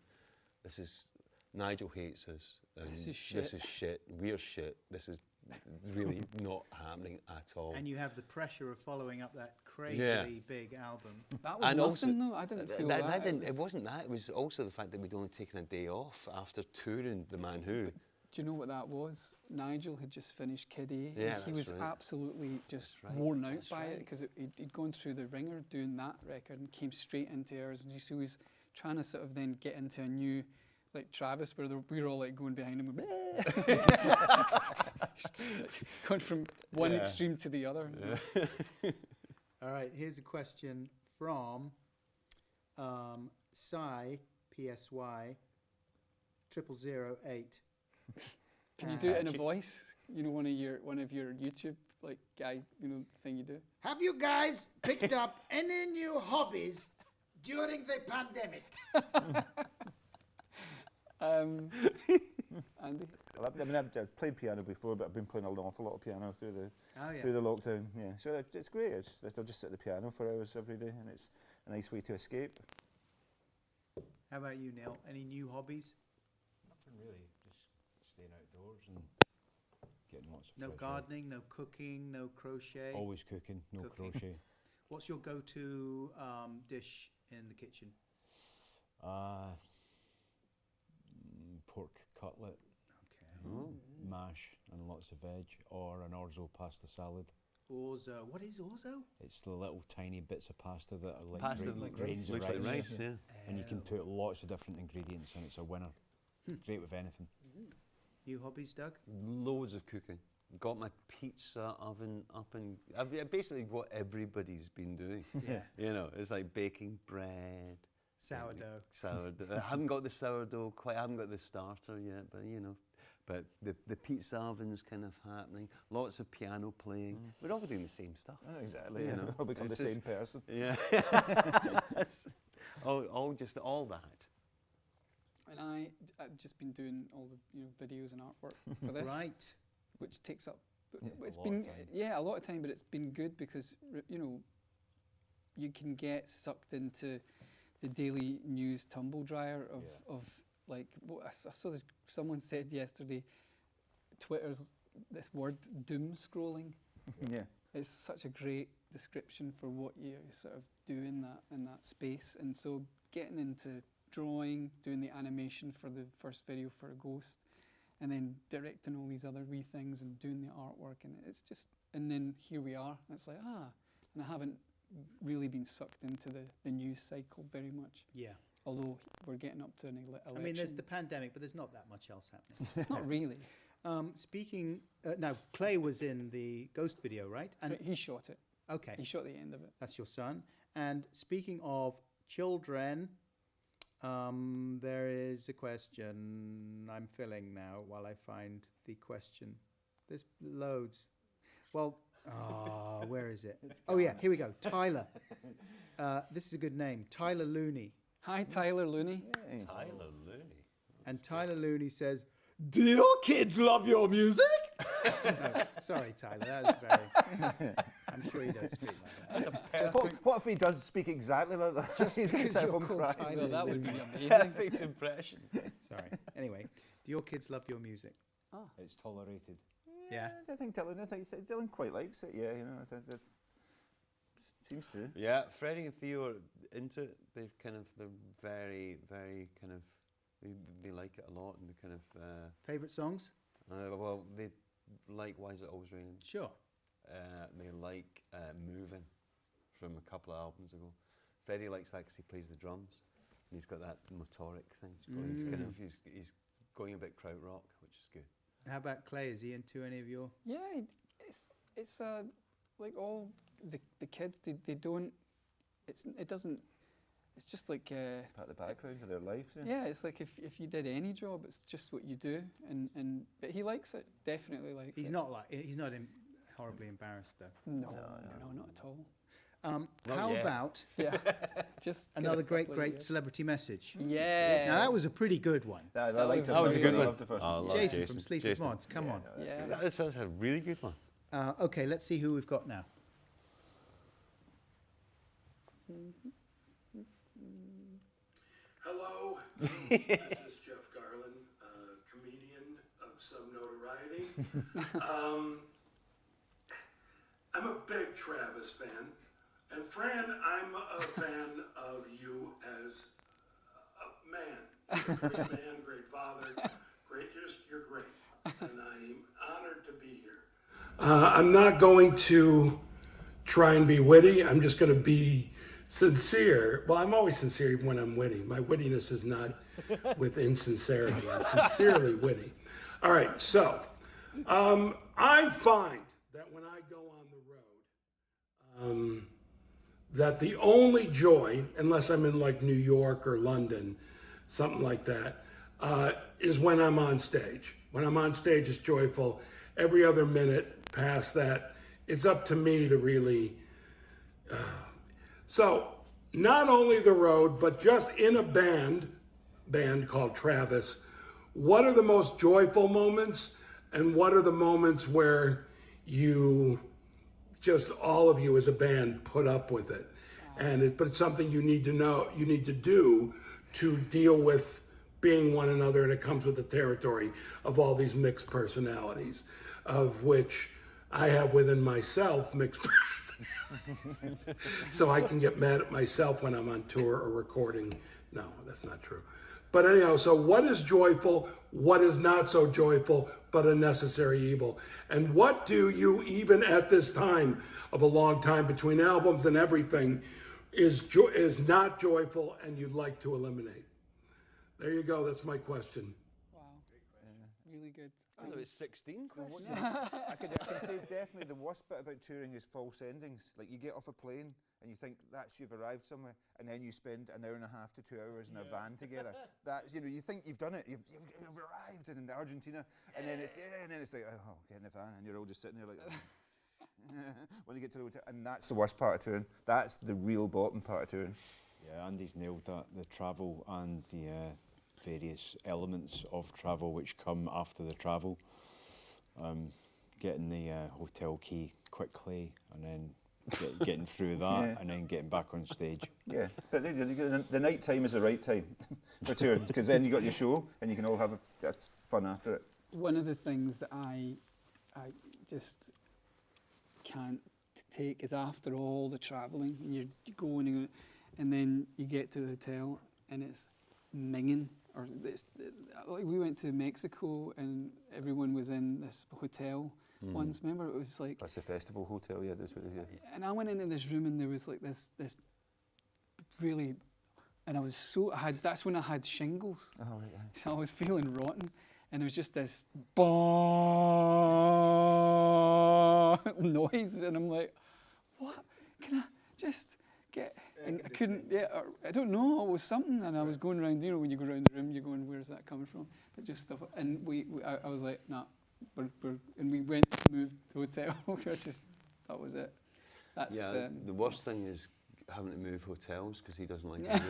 "This is Nigel hates us. And this is shit. We're shit. This is really not happening at all." And you have the pressure of following up that crazy big album. That was nothing, though. I didn't feel that. It wasn't that. It was also the fact that we'd only taken a day off after touring The Man Who. Do you know what that was? Nigel had just finished Kid A. Yeah, he was absolutely just worn out by it, because he'd gone through the ringer doing that record and came straight into ours. And he was trying to sort of then get into a new, like Travis, where we were all like going behind him, going from one extreme to the other. Yeah. All right, here's a question from Psy, PSY, 0008. Can you do it in a voice? One of your YouTube like guy, thing you do. Have you guys picked up any new hobbies during the pandemic? Andy? I've played piano before, but I've been playing an awful lot of piano through the lockdown. Yeah, so it's great. I'll just sit at the piano for hours every day, and it's a nice way to escape. How about you, Neil? Any new hobbies? Nothing really. Just staying outdoors and getting lots of no fresh gardening, no cooking, no crochet. Always cooking, no crochet. What's your go-to dish in the kitchen? Pork cutlet, mash and lots of veg, or an orzo pasta salad. Orzo. What is orzo? It's the little tiny bits of pasta that are like rice. grains of Looks rice. like rice, yeah. And you can put lots of different ingredients, and it's a winner. Great with anything. New hobbies, Doug? Loads of cooking. Got my pizza oven up, and basically what everybody's been doing. Yeah. It's like baking bread. Sourdough. I haven't got the sourdough quite. I haven't got the starter yet, but But the pizza oven's kind of happening. Lots of piano playing. We're all doing the same stuff. Oh, exactly. We'll all become the same person. Yeah. all that. And I've just been doing all the videos and artwork for this, Right. which takes up. It's A lot been of time. a lot of time, but it's been good because you can get sucked into the daily news tumble dryer of like what I saw this. Someone said yesterday, Twitter's this word doom scrolling. Yeah. It's such a great description for what you sort of do in that space. And so getting into drawing, doing the animation for the first video for a Ghost, and then directing all these other wee things and doing the artwork, and it's just, and then here we are. It's like, and I haven't really been sucked into the news cycle very much. Yeah. Although we're getting up to an election. I mean, there's the pandemic, but there's not that much else happening. Not really. Speaking, now Clay was in the Ghost video, right? But he shot it. Okay, He shot the end of it. that's your son. And speaking of children, there is a question I'm filling now while I find the question. There's loads. Well, where is it? Oh yeah, here we go. Tyler. This is a good name. Tyler Looney. Hi, Tyler Looney. Tyler Looney. And Tyler Looney says, "Do your kids love your music?" No, sorry, Tyler. That was very. I'm sure you don't speak like that. What if he does speak exactly like that? Just He's going to because sit you're home called crying. Tyler Well, that would be Looney. amazing. Perfect impression. Sorry. Anyway, do your kids love your music? It's tolerated. Yeah. I think Dylan quite likes it. Yeah, it seems to. Yeah, Freddie and Theo are into it. They're very, very kind of, they like it a lot, and they kind of, Favorite songs? well, they like Why Is It Always Raining? Sure. They like Moving from a couple of albums ago. Freddie likes that because he plays the drums, and he's got that motoric thing. So he's going a bit krautrock, which is good. How about Clay? Is he into any of your? Yeah, it's like all the kids. They don't. It doesn't. It's just like Part of the background of their lives. yeah. It's like if you did any job, it's just what you do. And but he likes it. Definitely likes it. He's not horribly embarrassed though. No, not at all. Not How yet. about Yeah, just get a another couple of great years. celebrity message? Yeah. Now that was a pretty good one. I That liked was- it. that was a good I one. loved the first I one. love Jason Jason. from Sleaford Jason. Mods, come on. Yeah. That's a really good one. Okay, let's see who we've got now. Hello, this is Jeff Garlin, comedian of some notoriety. I'm a big Travis fan, and Fran, I'm a fan of you as a man. You're a great man, great father, great. You're great, and I'm honored to be here. I'm not going to try and be witty. I'm just going to be sincere. Well, I'm always sincere even when I'm witty. My wittiness is not with insincerity. I'm sincerely witty. All right, so I find that when I go on the road, that the only joy, unless I'm in like New York or London, something like that, is when I'm on stage. When I'm on stage, it's joyful. Every other minute past that, it's up to me to really. So, not only the road, but just in a band called Travis, what are the most joyful moments, and what are the moments where you just, all of you as a band, put up with it? But it's something you need to know, you need to do to deal with being one another, and it comes with the territory of all these mixed personalities, of which I have within myself mixed personalities. So I can get mad at myself when I'm on tour or recording. No, that's not true. But anyhow, so what is joyful? What is not so joyful, but a necessary evil? And what do you, even at this time of a long time between albums and everything, is not joyful and you'd like to eliminate? There you go. That's my question. Wow. Really good. That was about 16 questions. I can say definitely the worst bit about touring is false endings. Like you get off a plane and you think that's you've arrived somewhere, and then you spend an hour and a half to 2 hours in a van together. That's, you think you've done it, you've arrived in Argentina, and then it's like, oh, get in the van, and you're all just sitting there like. When you get to the hotel, and that's the worst part of touring. That's the real bottom part of touring. Yeah, Andy's nailed that. The travel and the various elements of travel which come after the travel. Getting the hotel key quickly, and then getting through that, and then getting back on stage. Yeah, but the night time is the right time for touring, because then you got your show and you can all have that's fun after it. One of the things that I just can't take is after all the travelling, and you're going and then you get to the hotel and it's minging. Or we went to Mexico and everyone was in this hotel once. Remember, it was like that's the festival hotel, yeah. And I went into this room and there was like this really, and that's when I had shingles. Oh right. Yeah. So I was feeling rotten, and there was just this noise, and I'm like, what? Can I just get? And I couldn't. Yeah, I don't know. It was something, and I was going around. You know, when you go around the room, you're going, "Where's that coming from?" But just stuff. And I was like, "Nah." And we moved to hotel. That was it. That's the worst thing is having to move hotels because he doesn't like it.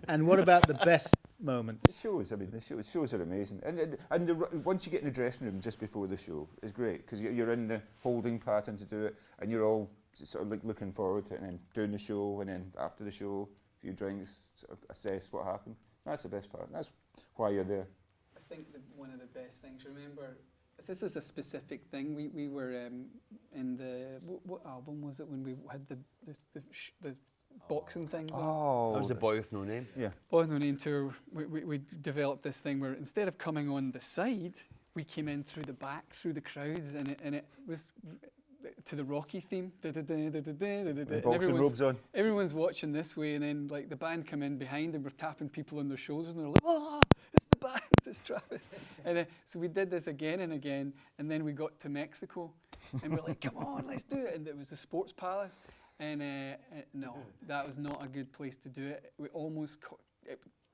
And what about the best moments? The shows. I mean, the shows are amazing. And once you get in the dressing room just before the show, it's great because you're in the holding pattern to do it, and you're all sort of like looking forward to it, and then doing the show, and then after the show, a few drinks, sort of assess what happened. That's the best part. That's why you're there. I think one of the best things. Remember, this is a specific thing. We were in the what album was it when we had the boxing things? Oh, that was the Boy with No Name. Yeah, Boy with No Name tour. We developed this thing where instead of coming on the side, we came in through the back, through the crowds, and it was to the Rocky theme. Boxing robes on. Everyone's watching this way, and then like the band come in behind, and we're tapping people on their shoulders, and they're like, "Oh, it's the band, it's Travis." And so we did this again and again, and then we got to Mexico, and we're like, "Come on, let's do it!" And it was the Sports Palace, and no, that was not a good place to do it. We almost.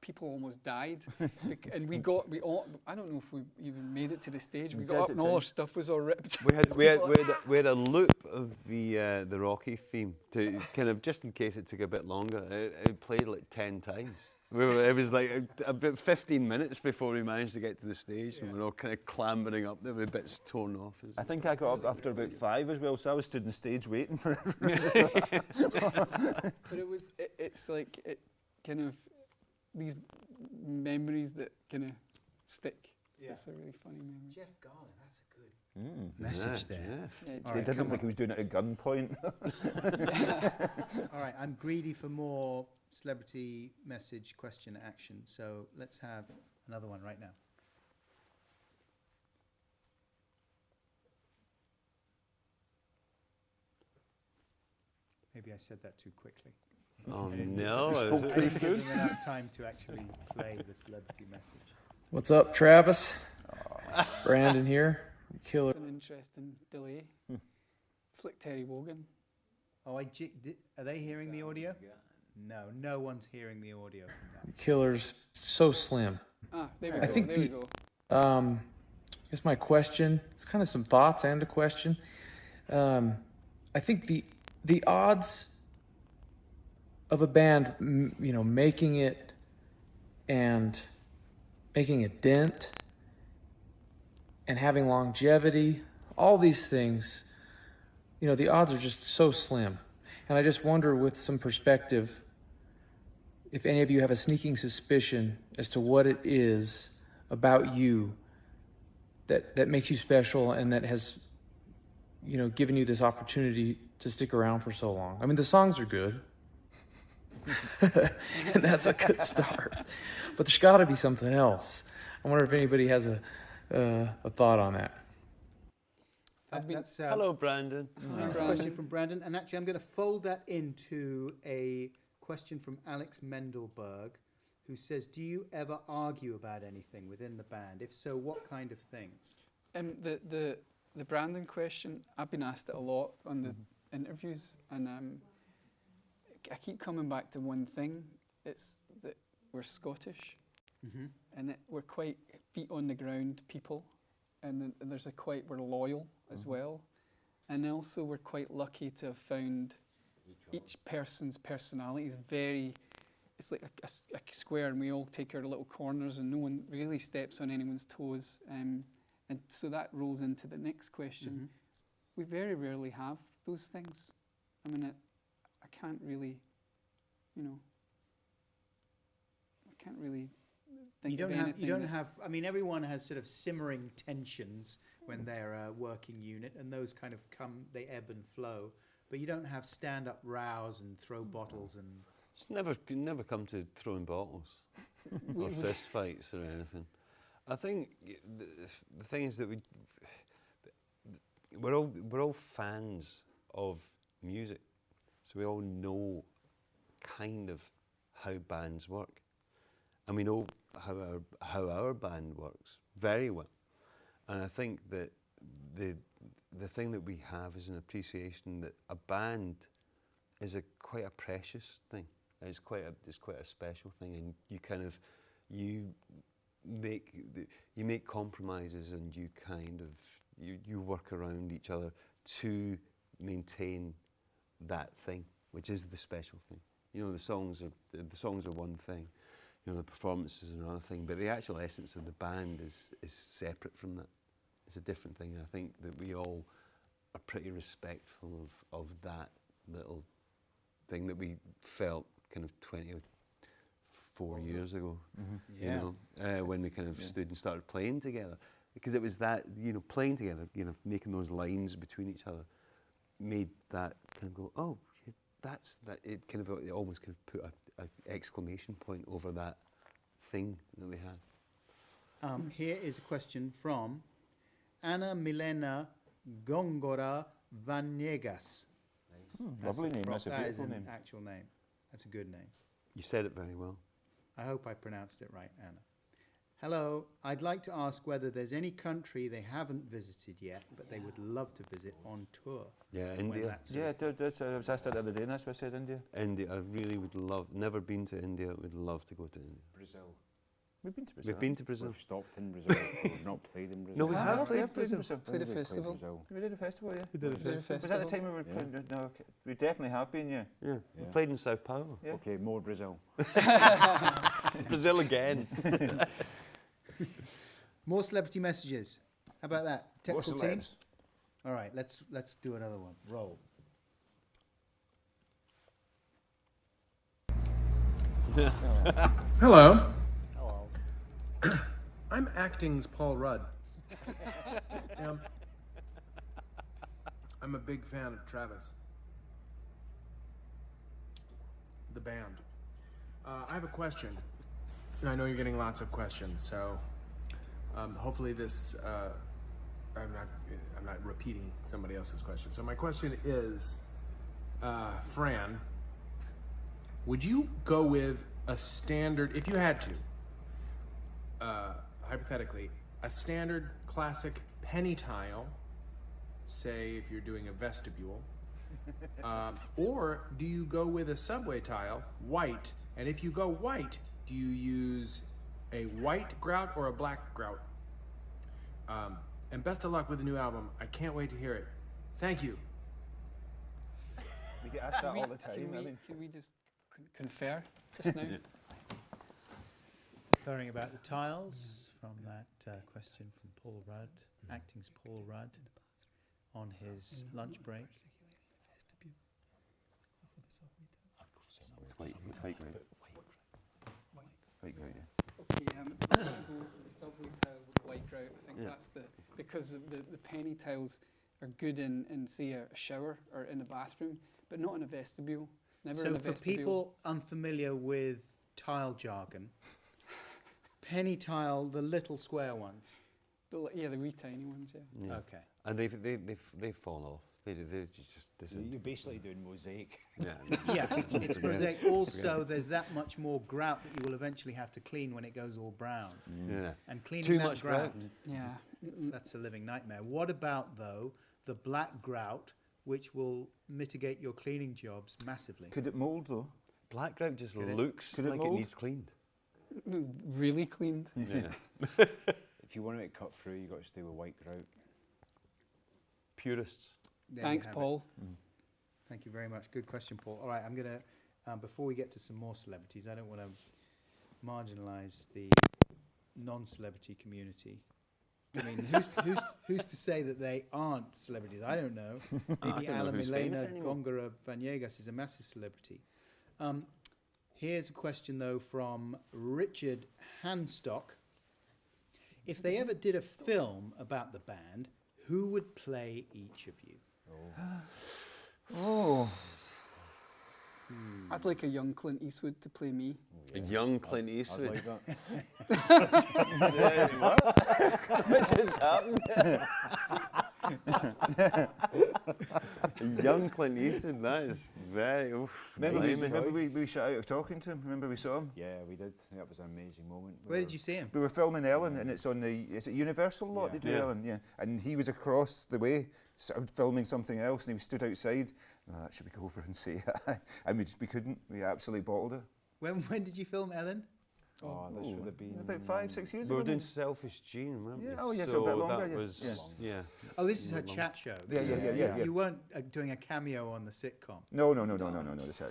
People almost died, and I don't know if we even made it to the stage. We got up and all our stuff was all ripped. We had a loop of the Rocky theme to kind of just in case it took a bit longer. It played like 10 times. It was like about 15 minutes before we managed to get to the stage, and we were all kind of clambering up there with bits torn off. I think I got up after about 5 as well, so I was stood on stage waiting for it. But it's like it kind of. These memories that kind of stick. Yeah. It's a really funny memory. Jeff Garlin, that's a good message there. Yeah, It didn't look like he was doing it at gunpoint. All right, I'm greedy for more celebrity message, question, action. So let's have another one right now. Maybe I said that too quickly. Oh no! I didn't give them enough time to actually play the celebrity message. What's up, Travis? Brandon here. Killer. An interesting delay. It's like Terry Wogan. Oh, are they hearing the audio? No one's hearing the audio from that. Killer's so slim. There we go. There we go. I guess my question. It's kind of some thoughts and a question. I think the odds of a band, making it and making a dent and having longevity, all these things, the odds are just so slim. And I just wonder, with some perspective, if any of you have a sneaking suspicion as to what it is about you that makes you special and that has, given you this opportunity to stick around for so long. I mean, the songs are good. And that's a good start, but there's got to be something else. I wonder if anybody has a thought on that. That's, hello, Brandon. That's a question from Brandon, and actually I'm going to fold that into a question from Alex Mendelberg, who says, "Do you ever argue about anything within the band? If so, what kind of things?" The Brandon question, I've been asked it a lot on the interviews, and I keep coming back to one thing. It's that we're Scottish, and we're quite feet on the ground people, and we're loyal as well, and also we're quite lucky to have found each person's personality is very it's like a square, and we all take our little corners, and no one really steps on anyone's toes. And so that rolls into the next question. We very rarely have those things. I mean, I can't really, I can't really think of anything. You don't have. I mean, everyone has sort of simmering tensions when they're a working unit, and those kind of they ebb and flow. But you don't have stand-up rows and throw bottles and. It's never come to throwing bottles or fist fights or anything. I think the thing is that we're all fans of music, so we all know kind of how bands work, and we know how our band works very well. And I think that the thing that we have is an appreciation that a band is quite a precious thing. It's quite a special thing, and you make compromises, and you work around each other to maintain that thing, which is the special thing. The songs are one thing, the performances are another thing, but the actual essence of the band is separate from that. It's a different thing. I think that we all are pretty respectful of that little thing that we felt kind of 24 years ago, when we kind of stood and started playing together, because it was that, playing together, making those lines between each other, made that kind of go, oh, that's that. It almost kind of put an exclamation point over that thing that we had. Here is a question from Anna Milena Gongora Vanegas. Lovely name. That's a that is beautiful an name. actual name. That's a good name. You said it very well. I hope I pronounced it right, Anna. Hello, I'd like to ask whether there's any country they haven't visited yet, but they would love to visit on tour. Yeah, when India. Yeah, I was asked that the other day, and that's what I said, India. India, I really would love, never been to India, would love to go to India. Brazil. We've been to Brazil. We've been to Brazil. We've stopped in Brazil. We've not played in Brazil. No, we have played Brazil. Played a festival. We did a festival, yeah. We did a festival. Was that the time we were playing? No, okay. We definitely have been, yeah. Yeah, we played in Sao Paulo. Yeah. Okay, more Brazil. Brazil again. More celebrity messages. How about that? Technical More team? celebs. All right, let's do another one. Roll. Hello. I'm acting's Paul Rudd. I'm a big fan of Travis, the band. I have a question, and I know you're getting lots of questions, so hopefully this I'm not repeating somebody else's question. So my question is, Fran, would you go with a standard, if you had to, hypothetically, a standard classic penny tile, say if you're doing a vestibule, or do you go with a subway tile, white, and if you go white, do you use a white grout or a black grout? And best of luck with the new album. I can't wait to hear it. Thank you. We get asked that all the time. Can we just confer just now? Conferring about the tiles from that question from Paul Rudd, acting's Paul Rudd, on his lunch break. White grout, yeah. Okay, I'm going to go for the subway tile with white grout. I think that's because the penny tiles are good in say a shower or in a bathroom, but not in a vestibule. Never in a vestibule. So for people unfamiliar with tile jargon, penny tile, the little square ones. The wee tiny ones, yeah. Okay. And they fall off. They just You're basically doing mosaic. Yeah. Yeah, it's mosaic. Also, there's that much more grout that you will eventually have to clean when it goes all brown. Yeah. And cleaning Too that much grout, Yeah. that's a living nightmare. What about, though, the black grout, which will mitigate your cleaning jobs massively? Could it mould, though? Black grout just Could it- looks could it like it mould? needs cleaned. Really cleaned. Yeah. If you want it cut through, you've got to stay with white grout. Purists. There you Thanks, have it. Paul. Thank you very much. Good question, Paul. All right, I'm going to before we get to some more celebrities, I don't want to marginalise the non-celebrity community. I mean, who's to say that they aren't celebrities? I don't know. Maybe Alan Milena Gongora Vanegas is a massive celebrity. Here's a question, though, from Richard Hanstock. If they ever did a film about the band, who would play each of you? I'd like a young Clint Eastwood to play me. A young Clint Eastwood. I'd like that. What just happened? A young Clint Eastwood, that is very... Oof, Remember we shot out of talking to him? Remember we saw him? Yeah, we did. That was an amazing moment. Where did you see him? We were filming Ellen, and it's on the... Is it Universal lot? They do Ellen, yeah. And he was across the way, sort of filming something else, and he stood outside. Oh, that should we go over and say hi? And we couldn't. We absolutely bottled it. When did you film Ellen? This would have been... About 5, 6 years We ago. were doing Selfish Gene, weren't we? Yeah, oh yes, so a bit longer, that yeah. was, Yeah. Oh, this is her chat show. Yeah. You weren't doing a cameo on the sitcom. No, the chat show.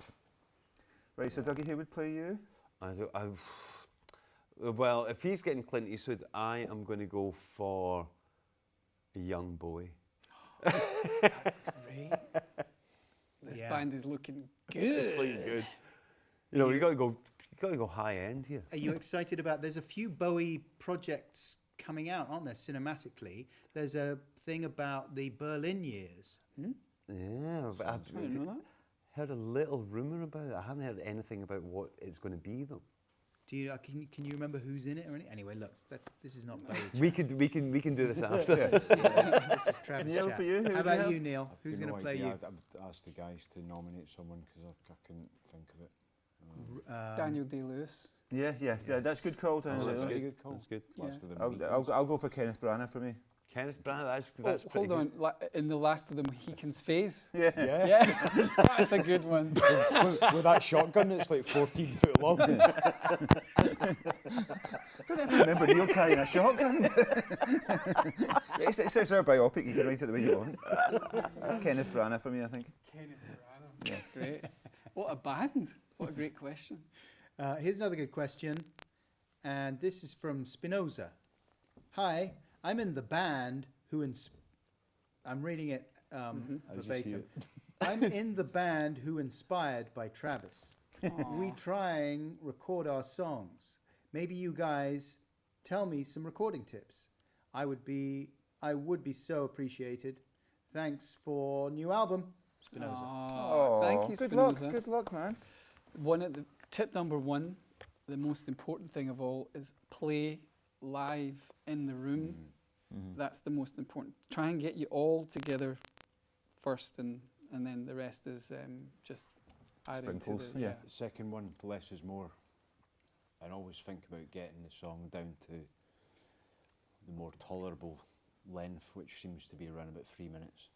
Right, so Dougie, who would play you? Well, if he's getting Clint Eastwood, I am going to go for a young Bowie. That's great. This band is looking good. It's looking good. You know, you got to go high end here. Are you excited about? There's a few Bowie projects coming out, aren't there? Cinematically, there's a thing about the Berlin years. Yeah, but I've heard a little rumor about it. I haven't heard anything about what it's going to be though. Do you? Can you remember who's in it or anything? Anyway, look, this is not Bowie. We can do this after. This is Travis Neil, chat. for you, How about you, Neil? Who's going to play you? I would ask the guys to nominate someone because I couldn't think of it. Daniel Day-Lewis. Yeah. That's good call. That's Daniel. a good call. That's good. Last of them I'll go for Kenneth Branagh for me. Kenneth Branagh, that's pretty Hold on, in the last of the Mohicans phase. Yeah. That's a good one. with that shotgun that's like 14 foot long. Don't ever remember Neil carrying a shotgun. It's our biopic. You can write it the way you want. Kenneth Branagh for me, I think. Kenneth Branagh. That's great. What a band. What a great question. Here's another good question, and this is from Spinoza. Hi, I'm in the band who I'm reading it verbatim. I'm in the band who inspired by Travis. We trying record our songs. Maybe you guys tell me some recording tips. I would be so appreciated. Thanks for new album, Spinoza. Thank you, Spinoza. Good luck, man. Tip number one, the most important thing of all, is play live in the room. That's the most important. Try and get you all together first, and then the rest is just adding to the... The second one, less is more. And always think about getting the song down to the more tolerable length, which seems to be around about 3 minutes.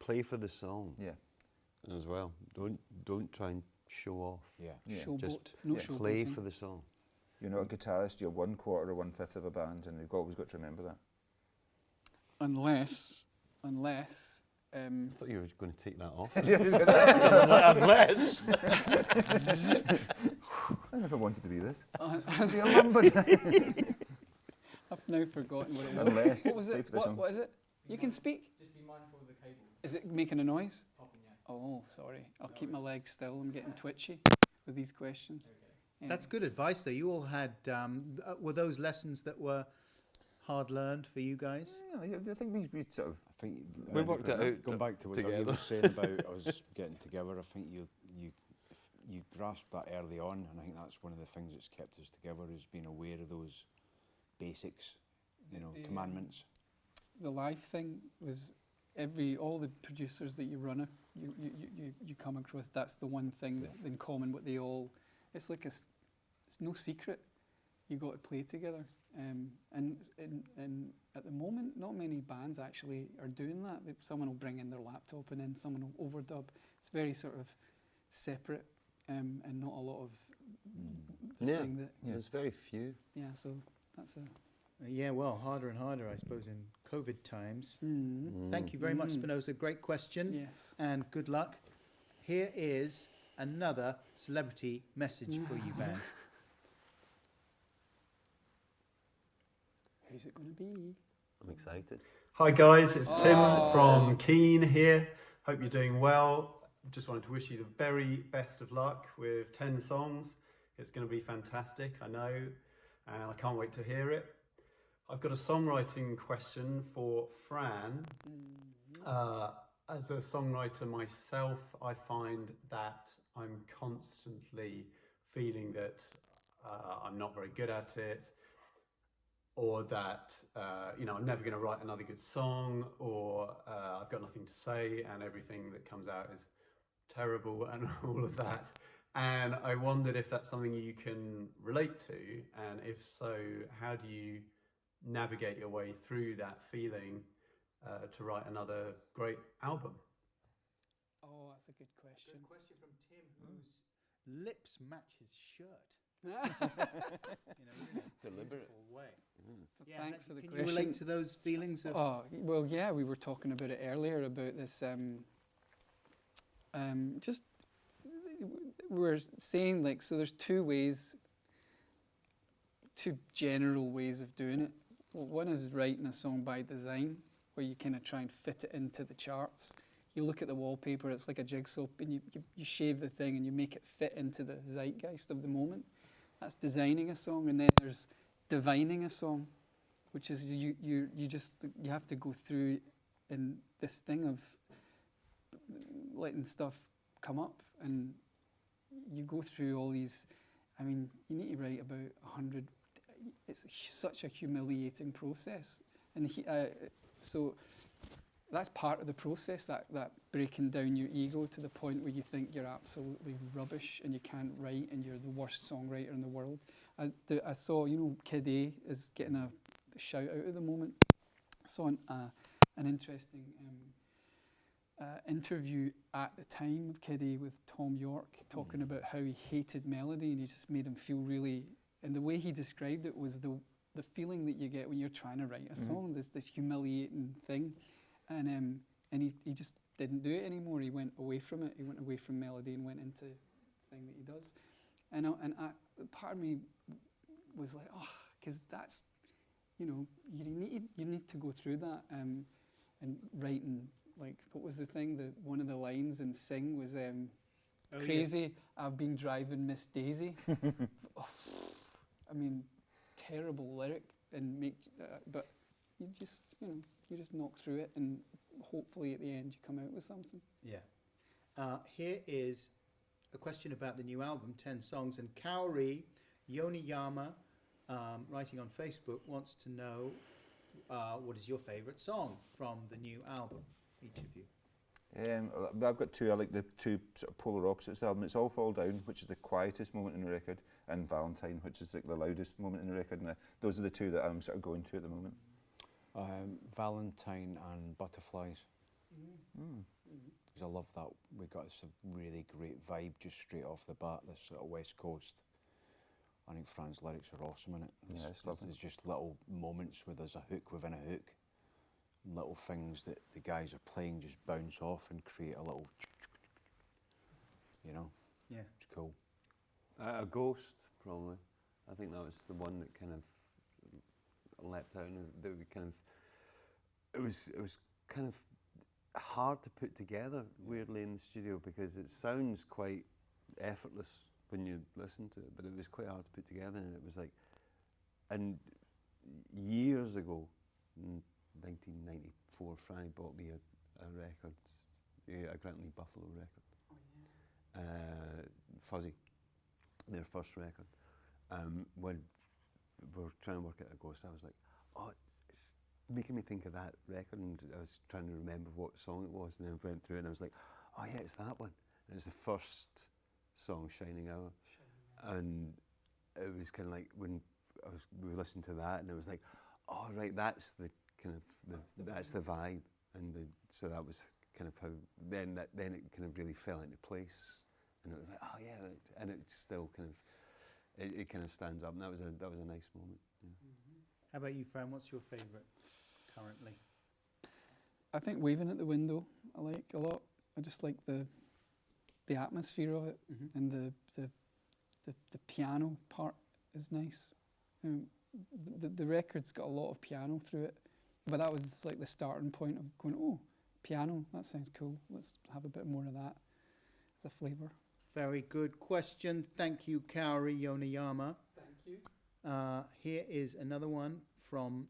Play for the song. Yeah. As well. Don't try and show off. Showboat. Just Showboating. play for the song. You're not a guitarist, you're 1/4 or 1/5 of a band, and you've always got to remember that. Unless I thought you were going to take that off. Unless. I never wanted to be this. Be a lumberjack. I've now forgotten what it was. Unless. What was it? What is it? You can speak. Just be mindful of the cable. Is it making a noise? Popping, yeah. Oh, sorry. I'll keep my legs still. I'm getting twitchy with these questions. Okay. That's good advice, though. You all had, were those lessons that were hard learned for you guys? Yeah, I think we sort of... I think we worked it out. Going back to what together. Dougie was saying about us getting together, I think you grasped that early on, and I think that's one of the things that's kept us together, is being aware of those basics, commandments. The live thing was all the producers that you run you come across. That's the one thing that's in common with they all. It's like it's no secret. You got to play together, and at the moment, not many bands actually are doing that. Someone will bring in their laptop and then someone will overdub. It's very sort of separate, and not a lot of thing that. There's very few. Yeah, so that's a. Well, harder and harder, I suppose, in COVID times. Thank you very much, Spinoza. Great question. Yes. And good luck. Here is another celebrity message for you, band. Who's it going to be? I'm excited. Hi guys, it's Tim from Keane here. Hope you're doing well. Just wanted to wish you the very best of luck with 10 songs. It's going to be fantastic, I know, and I can't wait to hear it. I've got a songwriting question for Fran. As a songwriter myself, I find that I'm constantly feeling that I'm not very good at it, or that I'm never going to write another good song, or I've got nothing to say and everything that comes out is terrible and all of that. And I wondered if that's something you can relate to, and if so, how do you navigate your way through that feeling to write another great album? Oh, that's a good question. Good question from Tim, whose lips match his shirt. Deliberate way. Yeah, thanks for the can question. you relate to those feelings of? Oh, well, yeah, we were talking about it earlier about this. Just we're saying like, so there's two general ways of doing it. Well, one is writing a song by design, where you kind of try and fit it into the charts. You look at the wallpaper, it's like a jigsaw, and you shave the thing and you make it fit into the zeitgeist of the moment. That's designing a song. And then there's divining a song, which is you have to go through in this thing of letting stuff come up, and you go through all these. I mean, you need to write about 100. It's such a humiliating process, and so that's part of the process. That breaking down your ego to the point where you think you're absolutely rubbish and you can't write and you're the worst songwriter in the world. I saw, Kid A is getting a shout out at the moment. I saw an interesting interview at the time of Kid A with Tom York, talking about how he hated melody and he just made him feel really. And the way he described it was the feeling that you get when you're trying to write a song, this humiliating thing. And he just didn't do it anymore. He went away from it. He went away from melody and went into the thing that he does. And part of me was like, because that's, you need to go through that. And writing, like, what was the thing? One of the lines in Sing was, crazy, yeah. I've been driving Miss Daisy. I mean, terrible lyric, and but you just knock through it, and hopefully at the end you come out with something. Yeah. Here is a question about the new album, 10 songs, and Kaori Yoniyama, writing on Facebook, wants to know what is your favourite song from the new album, each of you? I've got two. I like the two sort of polar opposites of the album. It's All Fall Down, which is the quietest moment in the record, and Valentine, which is like the loudest moment in the record. And those are the two that I'm sort of going to at the moment. Valentine and Butterflies. Because I love that. We got this really great vibe just straight off the bat, this sort of West Coast. I think Fran's lyrics are awesome in it. Yeah, it's lovely. There's just little moments where there's a hook within a hook. Little things that the guys are playing just bounce off and create a little, Yeah. It's cool. A Ghost, probably. I think that was the one that kind of leapt out, and that we kind of. It was kind of hard to put together, weirdly, in the studio, because it sounds quite effortless when you listen to it, but it was quite hard to put together, and it was like, and years ago. 1994, Franny bought me a record, a Grantley Buffalo record. Oh, yeah. Fuzzy, their first record. When we were trying to work out A Ghost, I was like, it's making me think of that record, and I was trying to remember what song it was, and then I went through it and I was like, oh yeah, it's that one. And it's the first song, Shining Hour. And it was kind of like when we were listening to that, and it was like, oh right, that's the kind of that's the vibe, and so that was kind of how then it kind of really fell into place, and it was like, oh yeah, and it still kind of it kind of stands up, and that was a nice moment. Yeah. How about you, Fran? What's your favourite currently? I think Waving at the Window I like a lot. I just like the atmosphere of it, and the piano part is nice. The record's got a lot of piano through it, but that was like the starting point of going, oh, piano, that sounds cool. Let's have a bit more of that as a flavour. Very good question. Thank you, Kaori Yonayama. Thank you. Here is another one from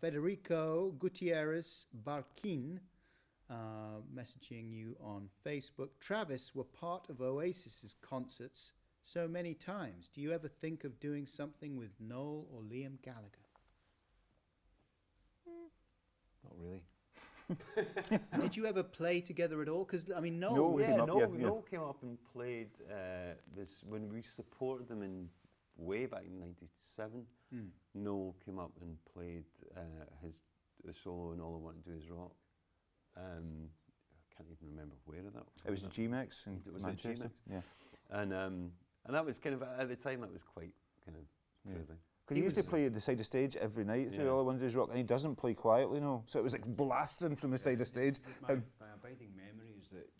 Federico Gutierrez Barquin, messaging you on Facebook. Travis were part of Oasis's concerts so many times. Do you ever think of doing something with Noel or Liam Gallagher? Not really. Did you ever play together at all? Because I mean, Noel. Noel came up and played this when we supported them in way back in '97. Noel came up and played his solo and All I Want to Do Is Rock. I can't even remember where that was. It was the G-Mex in Manchester. Yeah. And that was kind of, at the time, that was quite kind of thrilling. Because he used to play at the side of stage every night through All I Want to Do Is Rock, and he doesn't play quietly, no. So it was like blasting from the side of stage. My abiding memory is that,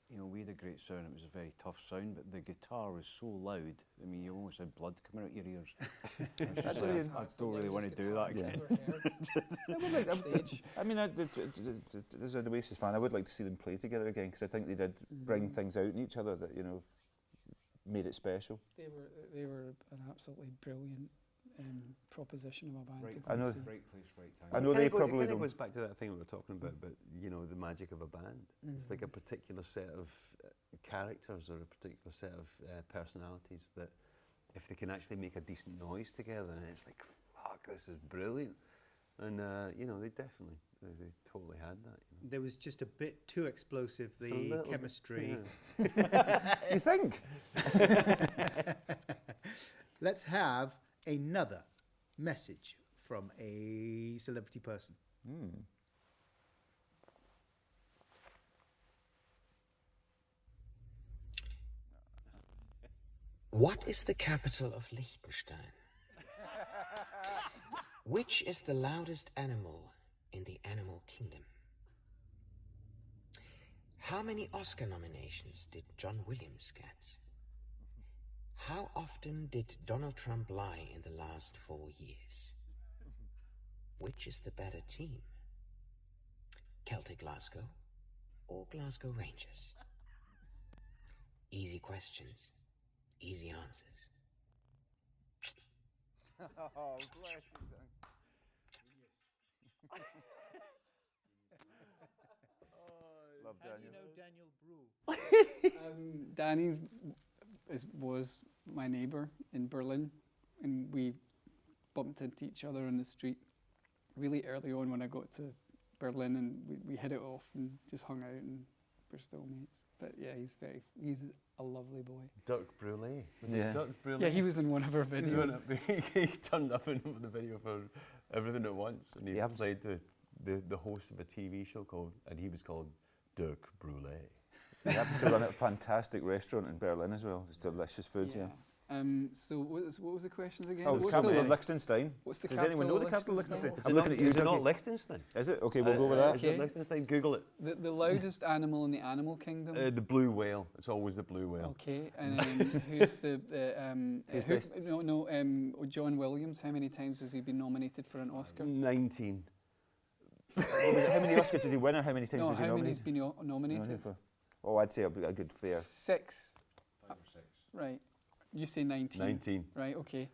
you know, we had a great sound, it was a very tough sound, but the guitar was so loud, I mean, you almost had blood coming out your ears. I don't really want to do that again. I mean, as an Oasis fan, I would like to see them play together again, because I think they did bring things out in each other that, you know, made it special. They were an absolutely brilliant proposition of a band. Right, I know. Right place, right time. I know they probably It kind don't. of goes back to that thing we were talking about, but you know, the magic of a band. It's like a particular set of characters or a particular set of personalities that, if they can actually make a decent noise together, and it's like, fuck, this is brilliant. And you know, they totally had that. You know. There was just a bit too explosive, the chemistry. You think? Let's have another message from a celebrity person. What is the capital of Liechtenstein? Which is the loudest animal in the animal kingdom? How many Oscar nominations did John Williams get? How often did Donald Trump lie in the last 4 years? Which is the better team? Celtic Glasgow or Glasgow Rangers? Easy questions, easy answers. Oh, bless you, Love Daniel. You know Daniel Brühl? Danny's was my neighbour in Berlin, and we bumped into each other on the street really early on when I got to Berlin, and we hit it off and just hung out, and we're still mates. But yeah, he's a lovely boy. Dirk Brühl. Yeah. Yeah, he was in one of our videos. He turned up in the video for Everything at Once, and he played the host of a TV show and he was called Dirk Brühl. He happens to run a fantastic restaurant in Berlin as well. It's delicious food, yeah. So what was the questions again? Oh, the capital of Liechtenstein. What's the Does capital anyone know of the capital of Liechtenstein? Liechtenstein? Is it not Liechtenstein? Is it? Okay, we'll go with that. Is it Liechtenstein? Google it. The loudest animal in the animal kingdom? The blue whale. It's always the blue whale. Okay, and who's the... best? John Williams, how many times has he been nominated for an Oscar? 19. How many Oscars did he win, or how many times was he how nominated? many's been nominated? Oh, I'd say a good fair. 6. 5 or 6. Right. You say 19. 19. Right, okay.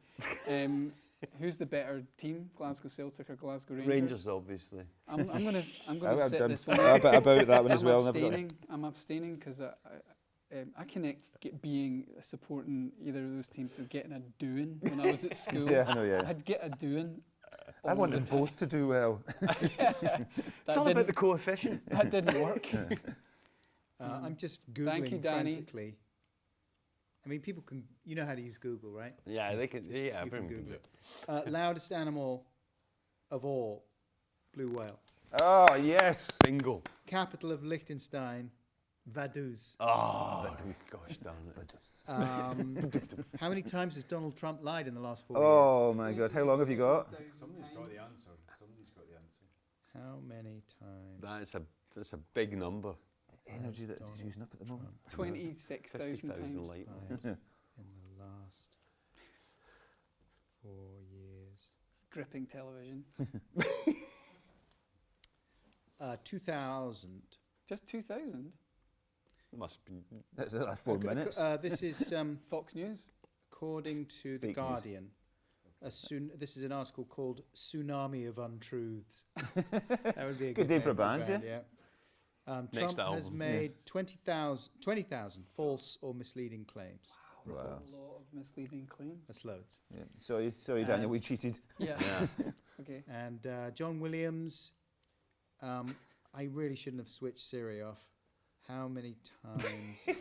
Who's the better team, Glasgow Celtic or Glasgow Rangers? Rangers, obviously. I'm gonna sit this one out. About that one as well. I'm abstaining because I connect being supporting either of those teams with getting a doing when I was at school. Yeah, I know, yeah. I'd get a doing. I wanted both to do well. It's all about the coefficient. That didn't work. I'm just Googling Thank you, Danny. frantically. I mean, people can... You know how to use Google, right? Yeah, they can. Yeah, You can everyone can Google do it. Loudest animal of all, blue whale. Oh, yes. Bingo. Capital of Liechtenstein, Vaduz. Oh, gosh darn it. How many times has Donald Trump lied in the last 4 years? Oh, my God. How long have you got? Somebody's got the answer. Somebody's got the answer. How many times? That's a big number. energy that it's using up at the moment. 26,000 times. light. in the last 4 years. It's gripping television. 2,000. Just 2,000? Must be. That's 4 minutes. This is Fox News. according to The Fake news. Guardian. This is an article called "Tsunami of Untruths." That would be a Good name for a for band, yeah. Next Trump has album. made 20,000 false or misleading claims. Wow, that's Wow. a lot of misleading claims. That's loads. Yeah. Sorry, Daniel, we cheated. Yeah. Yeah. Okay. And John Williams, I really shouldn't have switched Siri off. How many times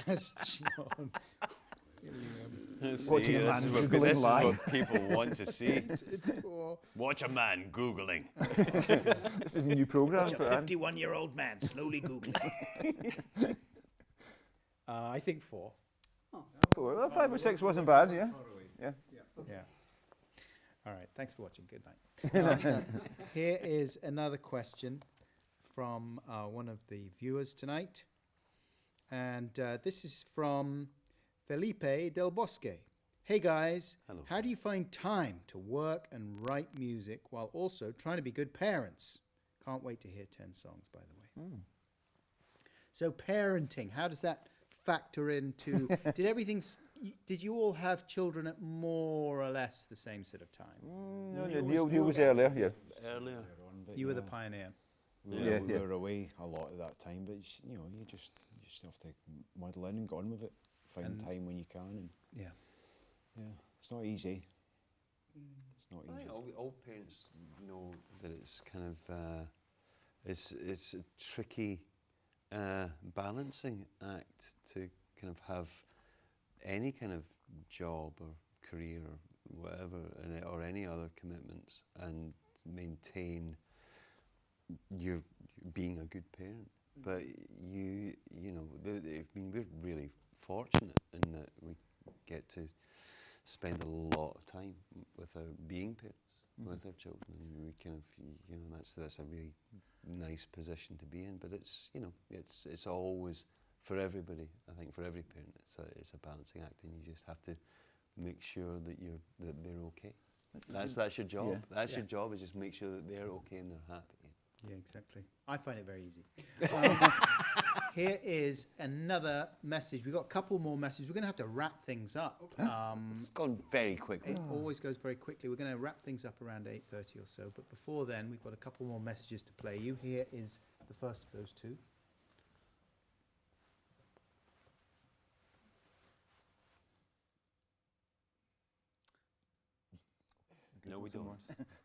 has John Williams Watching a man Googling this live. is what people want to see. for Watch a man Googling. This is a new program watch a for Anne. 51-year-old man slowly Googling? I think 4. Well, 5 or 6 wasn't bad, yeah. Yeah. Yeah. All right. Thanks for watching. Good night. Here is another question from one of the viewers tonight. And this is from Felipe Del Bosque. Hey guys, Hello. how do you find time to work and write music while also trying to be good parents? Can't wait to hear 10 songs, by the way. So parenting, how does that factor into... Did you all have children at more or less the same sort of time? No, Neil was earlier, yeah. Earlier. You were the pioneer. Yeah, we yeah. were away a lot at that time, but you just have to muddle in and go on with it. Find time when you can, and Yeah. it's not easy. It's not I easy. think all parents know that it's kind of it's a tricky balancing act to kind of have any kind of job or career or whatever, or any other commitments, and maintain your being a good parent. But you know, I mean, we're really fortunate in that we get to spend a lot of time with our being parents, with our children, and we kind of, you know, that's a really nice position to be in. But it's, you know, it's always for everybody. I think for every parent, it's a balancing act, and you just have to make sure that they're okay. That's your job. Yeah. That's your job, is just make sure that they're okay and they're happy. Yeah, exactly. I find it very easy. Here is another message. We've got a couple more messages. We're going to have to wrap things up. It's gone very quickly. It always goes very quickly. We're going to wrap things up around 8:30 or so. But before then, we've got a couple more messages to play you. Here is the first of those two. No, we don't.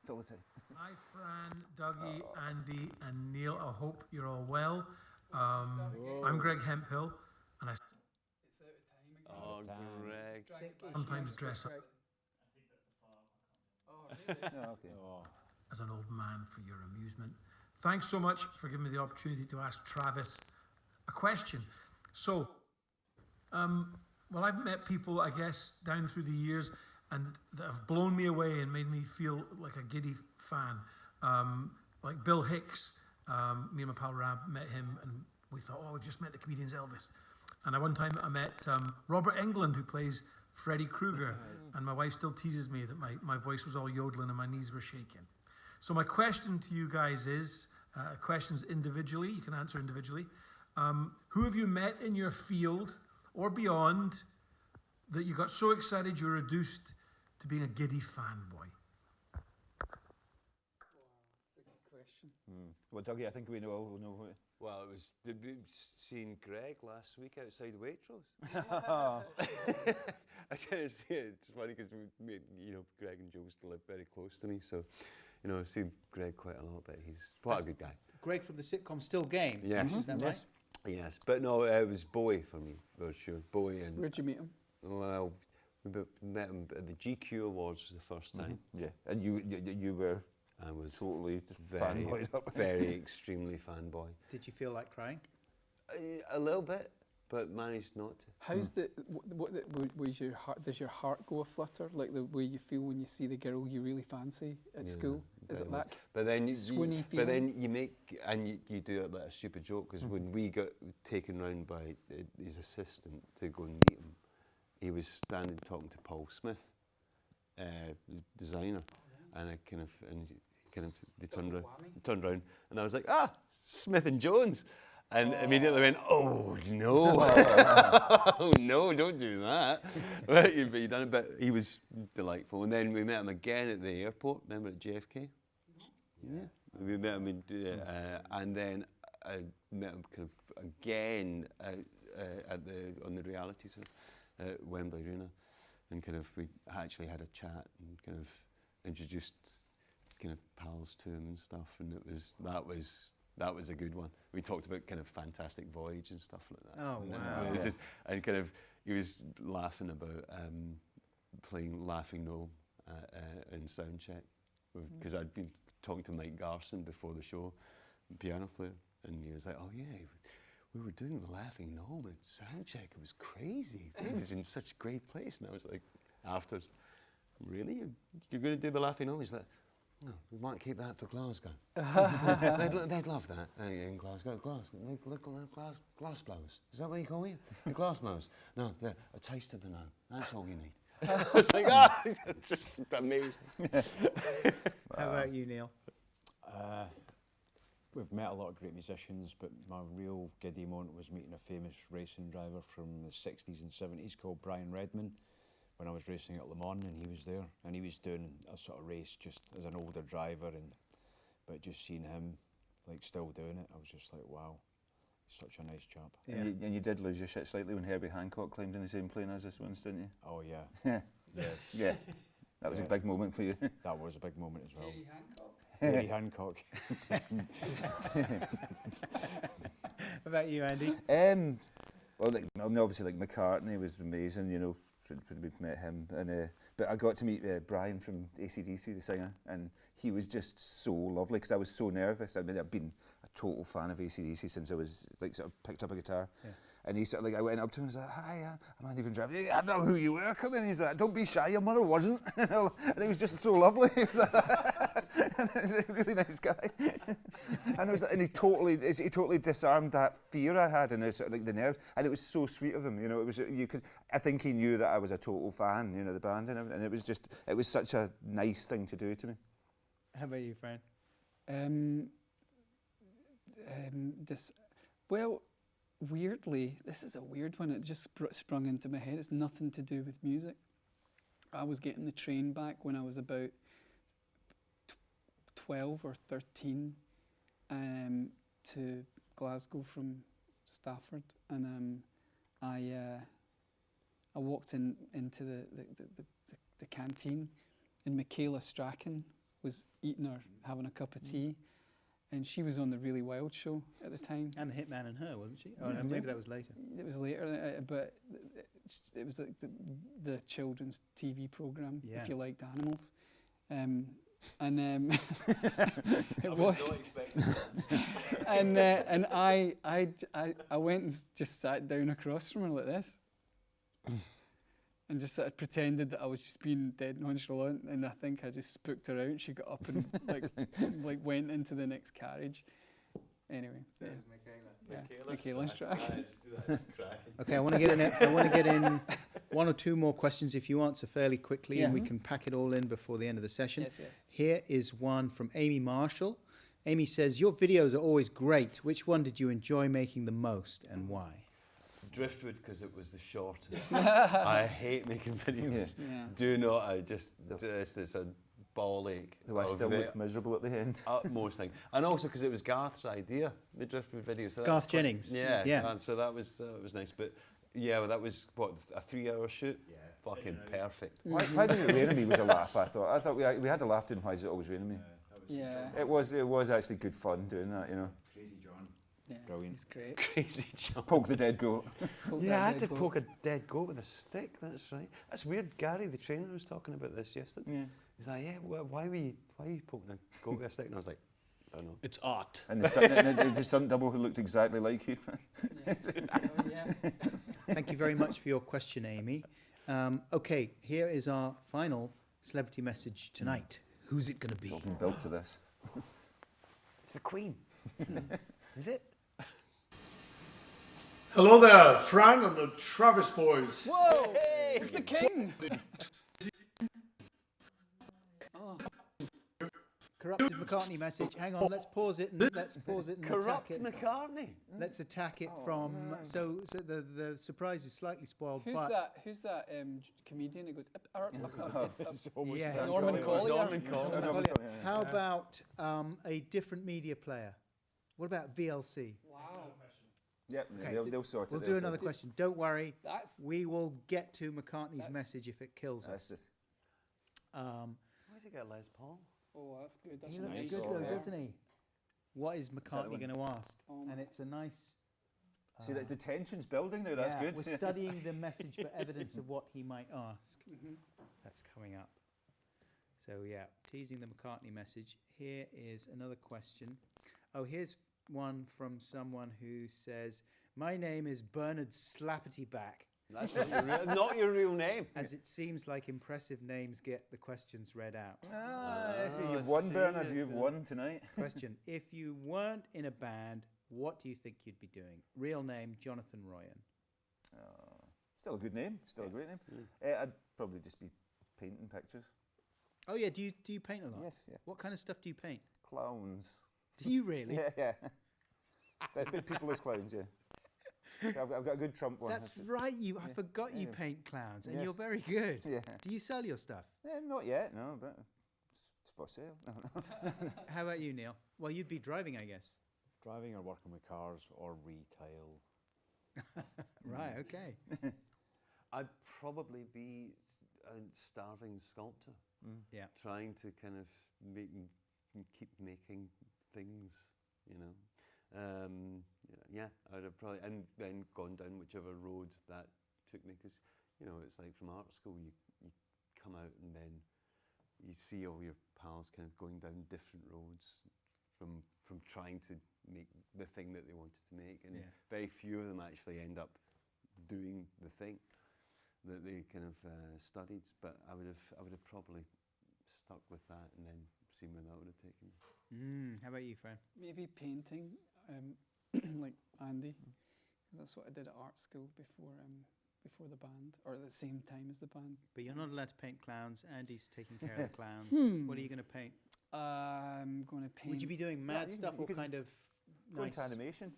Fill it in. Hi, Fran, Dougie, Andy, and Neil. I hope you're all well. I'm Greg Hemphill, and I Oh, Greg. sometimes dress up Okay. as an old man for your amusement. Thanks so much for giving me the opportunity to ask Travis a question. So, well, I've met people, I guess, down through the years, and that have blown me away and made me feel like a giddy fan. Like Bill Hicks, me and my pal Rab met him, and we thought, oh, we've just met the comedian's Elvis. And at one time I met Robert Englund, who plays Freddy Krueger, and my wife still teases me that my voice was all yodeling and my knees were shaking. So my question to you guys is, questions individually, you can answer individually. Who have you met in your field or beyond that you got so excited you were reduced to being a giddy fanboy? That's a good question. Well, Dougie, I think we all know what. Well, it was seeing Greg last week outside Waitrose. I tell you, it's funny because Greg and Joe still live very close to me, so I've seen Greg quite a lot, but he's quite a good guy. Greg from the sitcom Still Game. Yes. Is that right? Yes, but no, it was Bowie for me, for sure. Bowie and... Where'd you meet him? Well, we met him at the GQ Awards was the first time. Yeah, and you were... I was totally very extremely fanboy. Did you feel like crying? A little bit, but managed not to. How's was your heart? Does your heart go a flutter, like the way you feel when you see the girl you really fancy at school? Is it that But then swoony feeling? but then you make you do it like a stupid joke, because when we got taken round by his assistant to go and meet him, he was standing talking to Paul Smith, the designer, and I kind of they turned around, and I was like, Smith and Jones. And immediately went, oh no, oh no, don't do that. But he done it, but he was delightful. And then we met him again at the airport, remember at JFK? Yeah. We met him and then I met him kind of again on the reality show at Wembley Arena. And kind of we actually had a chat and kind of introduced kind of pals to him and stuff. And that was a good one. We talked about kind of Fantastic Voyage and stuff like that. Oh, wow. It was just, and kind of, he was laughing about playing Laughing Gnome in Soundcheck. Because I'd been talking to Mike Garson before the show, piano player, and he was like, oh yeah, we were doing the Laughing Gnome at Soundcheck. It was crazy. It was in such a great place. And I was like, afterwards, really? You're going to do the Laughing Gnome? He's like, no, we might keep that for Glasgow. they'd love that in Glasgow. Glass blows. Is that what you call it? The glass blows. No, a taste of the gnome. That's all you need. I was like, it's just amazing. How about you, Neil? We've met a lot of great musicians, but my real giddy moment was meeting a famous racing driver from the 60s and 70s called Brian Redman, when I was racing at Le Mans, and he was there, and he was doing a sort of race just as an older driver, but just seeing him like still doing it, I was just like, wow, he's such a nice chap. Yeah. And you did lose your shit slightly when Herbie Hancock climbed in the same plane as this one, didn't you? Oh yeah. Yes. Yeah. That was a big moment for you. That was a big moment as well. Herbie Hancock. What about you, Andy? Well, obviously, like McCartney was amazing, you know. We met him, and but I got to meet Brian from AC/DC, the singer, and he was just so lovely because I was so nervous. I mean, I've been a total fan of AC/DC since I was like sort of picked up a guitar. Yeah. And he sort of like, I went up to him and was like, hi, I'm Andy from Drive. I don't know who you were. Come in. He's like, don't be shy, your mother wasn't. And he was just so lovely. He was and he was a really nice guy. And he totally disarmed that fear I had and sort of like the nerves. And it was so sweet of him. You know, it was I think he knew that I was a total fan, you know, the band and everything. And it was such a nice thing to do to me. How about you, Fran? Weirdly, this is a weird one. It just sprung into my head. It's nothing to do with music. I was getting the train back when I was about 12 or 13 to Glasgow from Sleaford, and I walked into the canteen, and Michaela Strachan was eating or having a cup of tea. And she was on the Really Wild show at the time. And The Hitman and Her, wasn't she? Oh, no, maybe that was later. It was later, but it was like the children's TV program, if you liked animals. It was. Not expecting that. And I went and just sat down across from her like this. And just sort of pretended that I was just being dead nonchalant, and I think I just spooked her out, and she got up and like went into the next carriage. Anyway, so Michaela's track. Okay, I want to get in one or two more questions if you answer fairly quickly, and we can pack it all in before the end of the session. Yes. Here is one from Amy Marshall. Amy says, your videos are always great. Which one did you enjoy making the most, and why? Driftwood, because it was the shortest. I hate making videos. Yeah. Do not. It's a ball ache. Do I still look miserable at the end? Utmost thing. And also because it was Garth's idea, the Driftwood video. So Garth Jennings. Yeah. And so that was nice. But yeah, that was, a 3-hour shoot? Yeah. Fucking perfect. Why Does It Rain on Me was a laugh, I thought we had a laugh doing Why Does It Always Rain on Me? Yeah. It was actually good fun doing that, you know. Crazy John. Yeah, brilliant. He's great. Crazy John. Poke the dead goat. I had to poke a dead goat with a stick, that's right. That's weird. Gary, the trainer, was talking about this yesterday. Yeah. He's like, why are you poking a goat with a stick? And I was like, don't know. It's art. And the stunt double who looked exactly like you. Thank you very much for your question, Amy. Okay, here is our final celebrity message tonight. Who's it going to be? It's all been built to this. It's the Queen. Is it? Hello there, Fran and the Travis boys. Whoa! Hey, it's the king! Corrupted McCartney message. Hang on, let's pause it and attack it. McCartney. Let's attack it from. So the surprise is slightly spoiled. Who's that comedian who goes? Yeah, Norman Collier. How about a different media player? What about VLC? Wow. Yep, Okay, they'll sort it. We'll do another question. Don't worry. That's We will get to McCartney's message if it kills us. Why does he get Les Paul? Oh, that's good. That's He a looks nice good though, detail. doesn't he? What is McCartney going to ask? And it's a nice. See, that the tension's building now. That's good. We're studying the message for evidence of what he might ask. That's coming up. So yeah, teasing the McCartney message. Here is another question. Oh, here's one from someone who says, "My name is Bernard Slappertyback." That's not your real name. As it seems like impressive names get the questions read out. So you've won, Bernard. You've won tonight. Question: If you weren't in a band, what do you think you'd be doing? Real name: Jonathan Royan. Still a good name. Still a great name. I'd probably just be painting pictures. Oh yeah, do you paint a lot? Yes. Yeah. What kind of stuff do you paint? Clowns. Do you really? Yeah. Big people as clowns. Yeah. So I've got a good Trump one. That's right. I forgot you paint clowns, and you're very good. Yeah. Do you sell your stuff? Not yet. No, but it's for sale. How about you, Neil? Well, you'd be driving, I guess. Driving or working with cars or retail. Right. Okay. I'd probably be a starving sculptor. Yeah. Trying to kind of keep making things, you know. Yeah, I'd have probably, and then gone down whichever road that took me, because, you know, it's like from art school, you come out and then you see all your pals kind of going down different roads from trying to make the thing that they wanted to make, and very few of them actually end up doing the thing that they kind of studied. But I would have probably stuck with that and then seen where that would have taken me. How about you, Fran? Maybe painting, like Andy. That's what I did at art school before the band, or at the same time as the band. But you're not allowed to paint clowns. Andy's taking care of the clowns. What are you going to paint? I'm going to paint. Would you be doing mad stuff or kind of nice animation?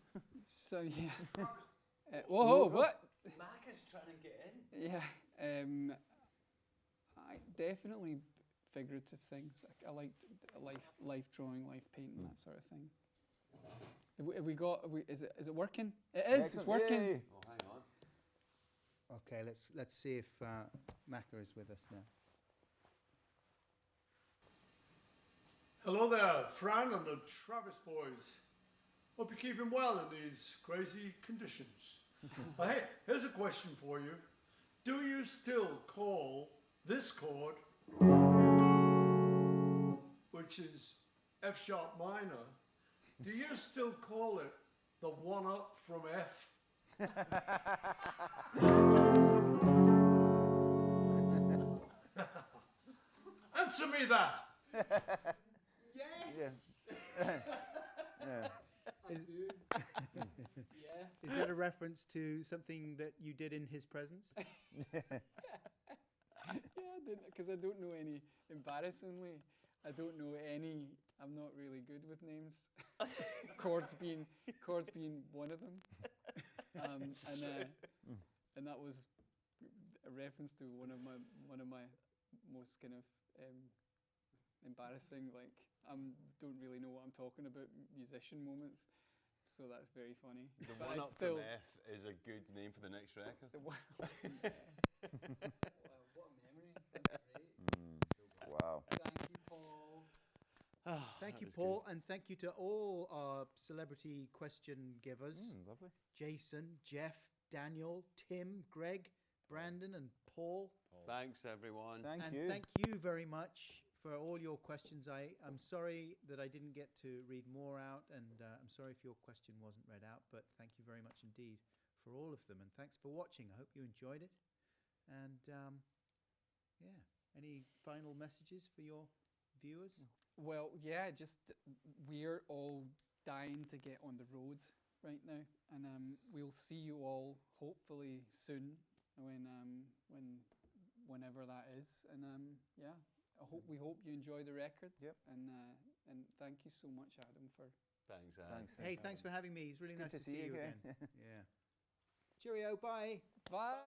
So yeah. Whoa! What? Mac is trying to get in. Yeah. I definitely figurative things. I liked life drawing, life painting, that sort of thing. Have we got? Is it working? It is. Excellent. It's working. Yay. Oh, hang on. Okay, let's see if Macca is with us now. Hello there, Fran and the Travis boys. Hope you're keeping well in these crazy conditions. Hey, here's a question for you. Do you still call this chord, which is F sharp minor, do you still call it the one up from F? Answer me that. Yes. Yeah. Is that a reference to something that you did in his presence? Yeah, I didn't, because I don't know any. Embarrassingly, I don't know any. I'm not really good with names. chords being one of them, and that was a reference to one of my most kind of embarrassing, like don't really know what I'm talking about, musician moments. So that's very funny. The but one up still, from F is a good name for the next record. Wow, what a memory! That's great. Wow. Thank you, Paul. Thank you, Paul, and thank you to all our celebrity question givers. Lovely. Jason, Jeff, Daniel, Tim, Greg, Brandon, and Paul. Thanks, everyone. Thank and you. thank you very much for all your questions. I'm sorry that I didn't get to read more out, and I'm sorry if your question wasn't read out, but thank you very much indeed for all of them, and thanks for watching. I hope you enjoyed it. And yeah, any final messages for your viewers? Well, yeah, just we're all dying to get on the road right now, and we'll see you all hopefully soon whenever that is. And yeah, we hope you enjoy the record. Yep. And thank you so much, Adam, for. Thanks, Adam. Hey, thanks for having me. It's really nice to to see you again. Yeah. Cheerio. Bye. Bye.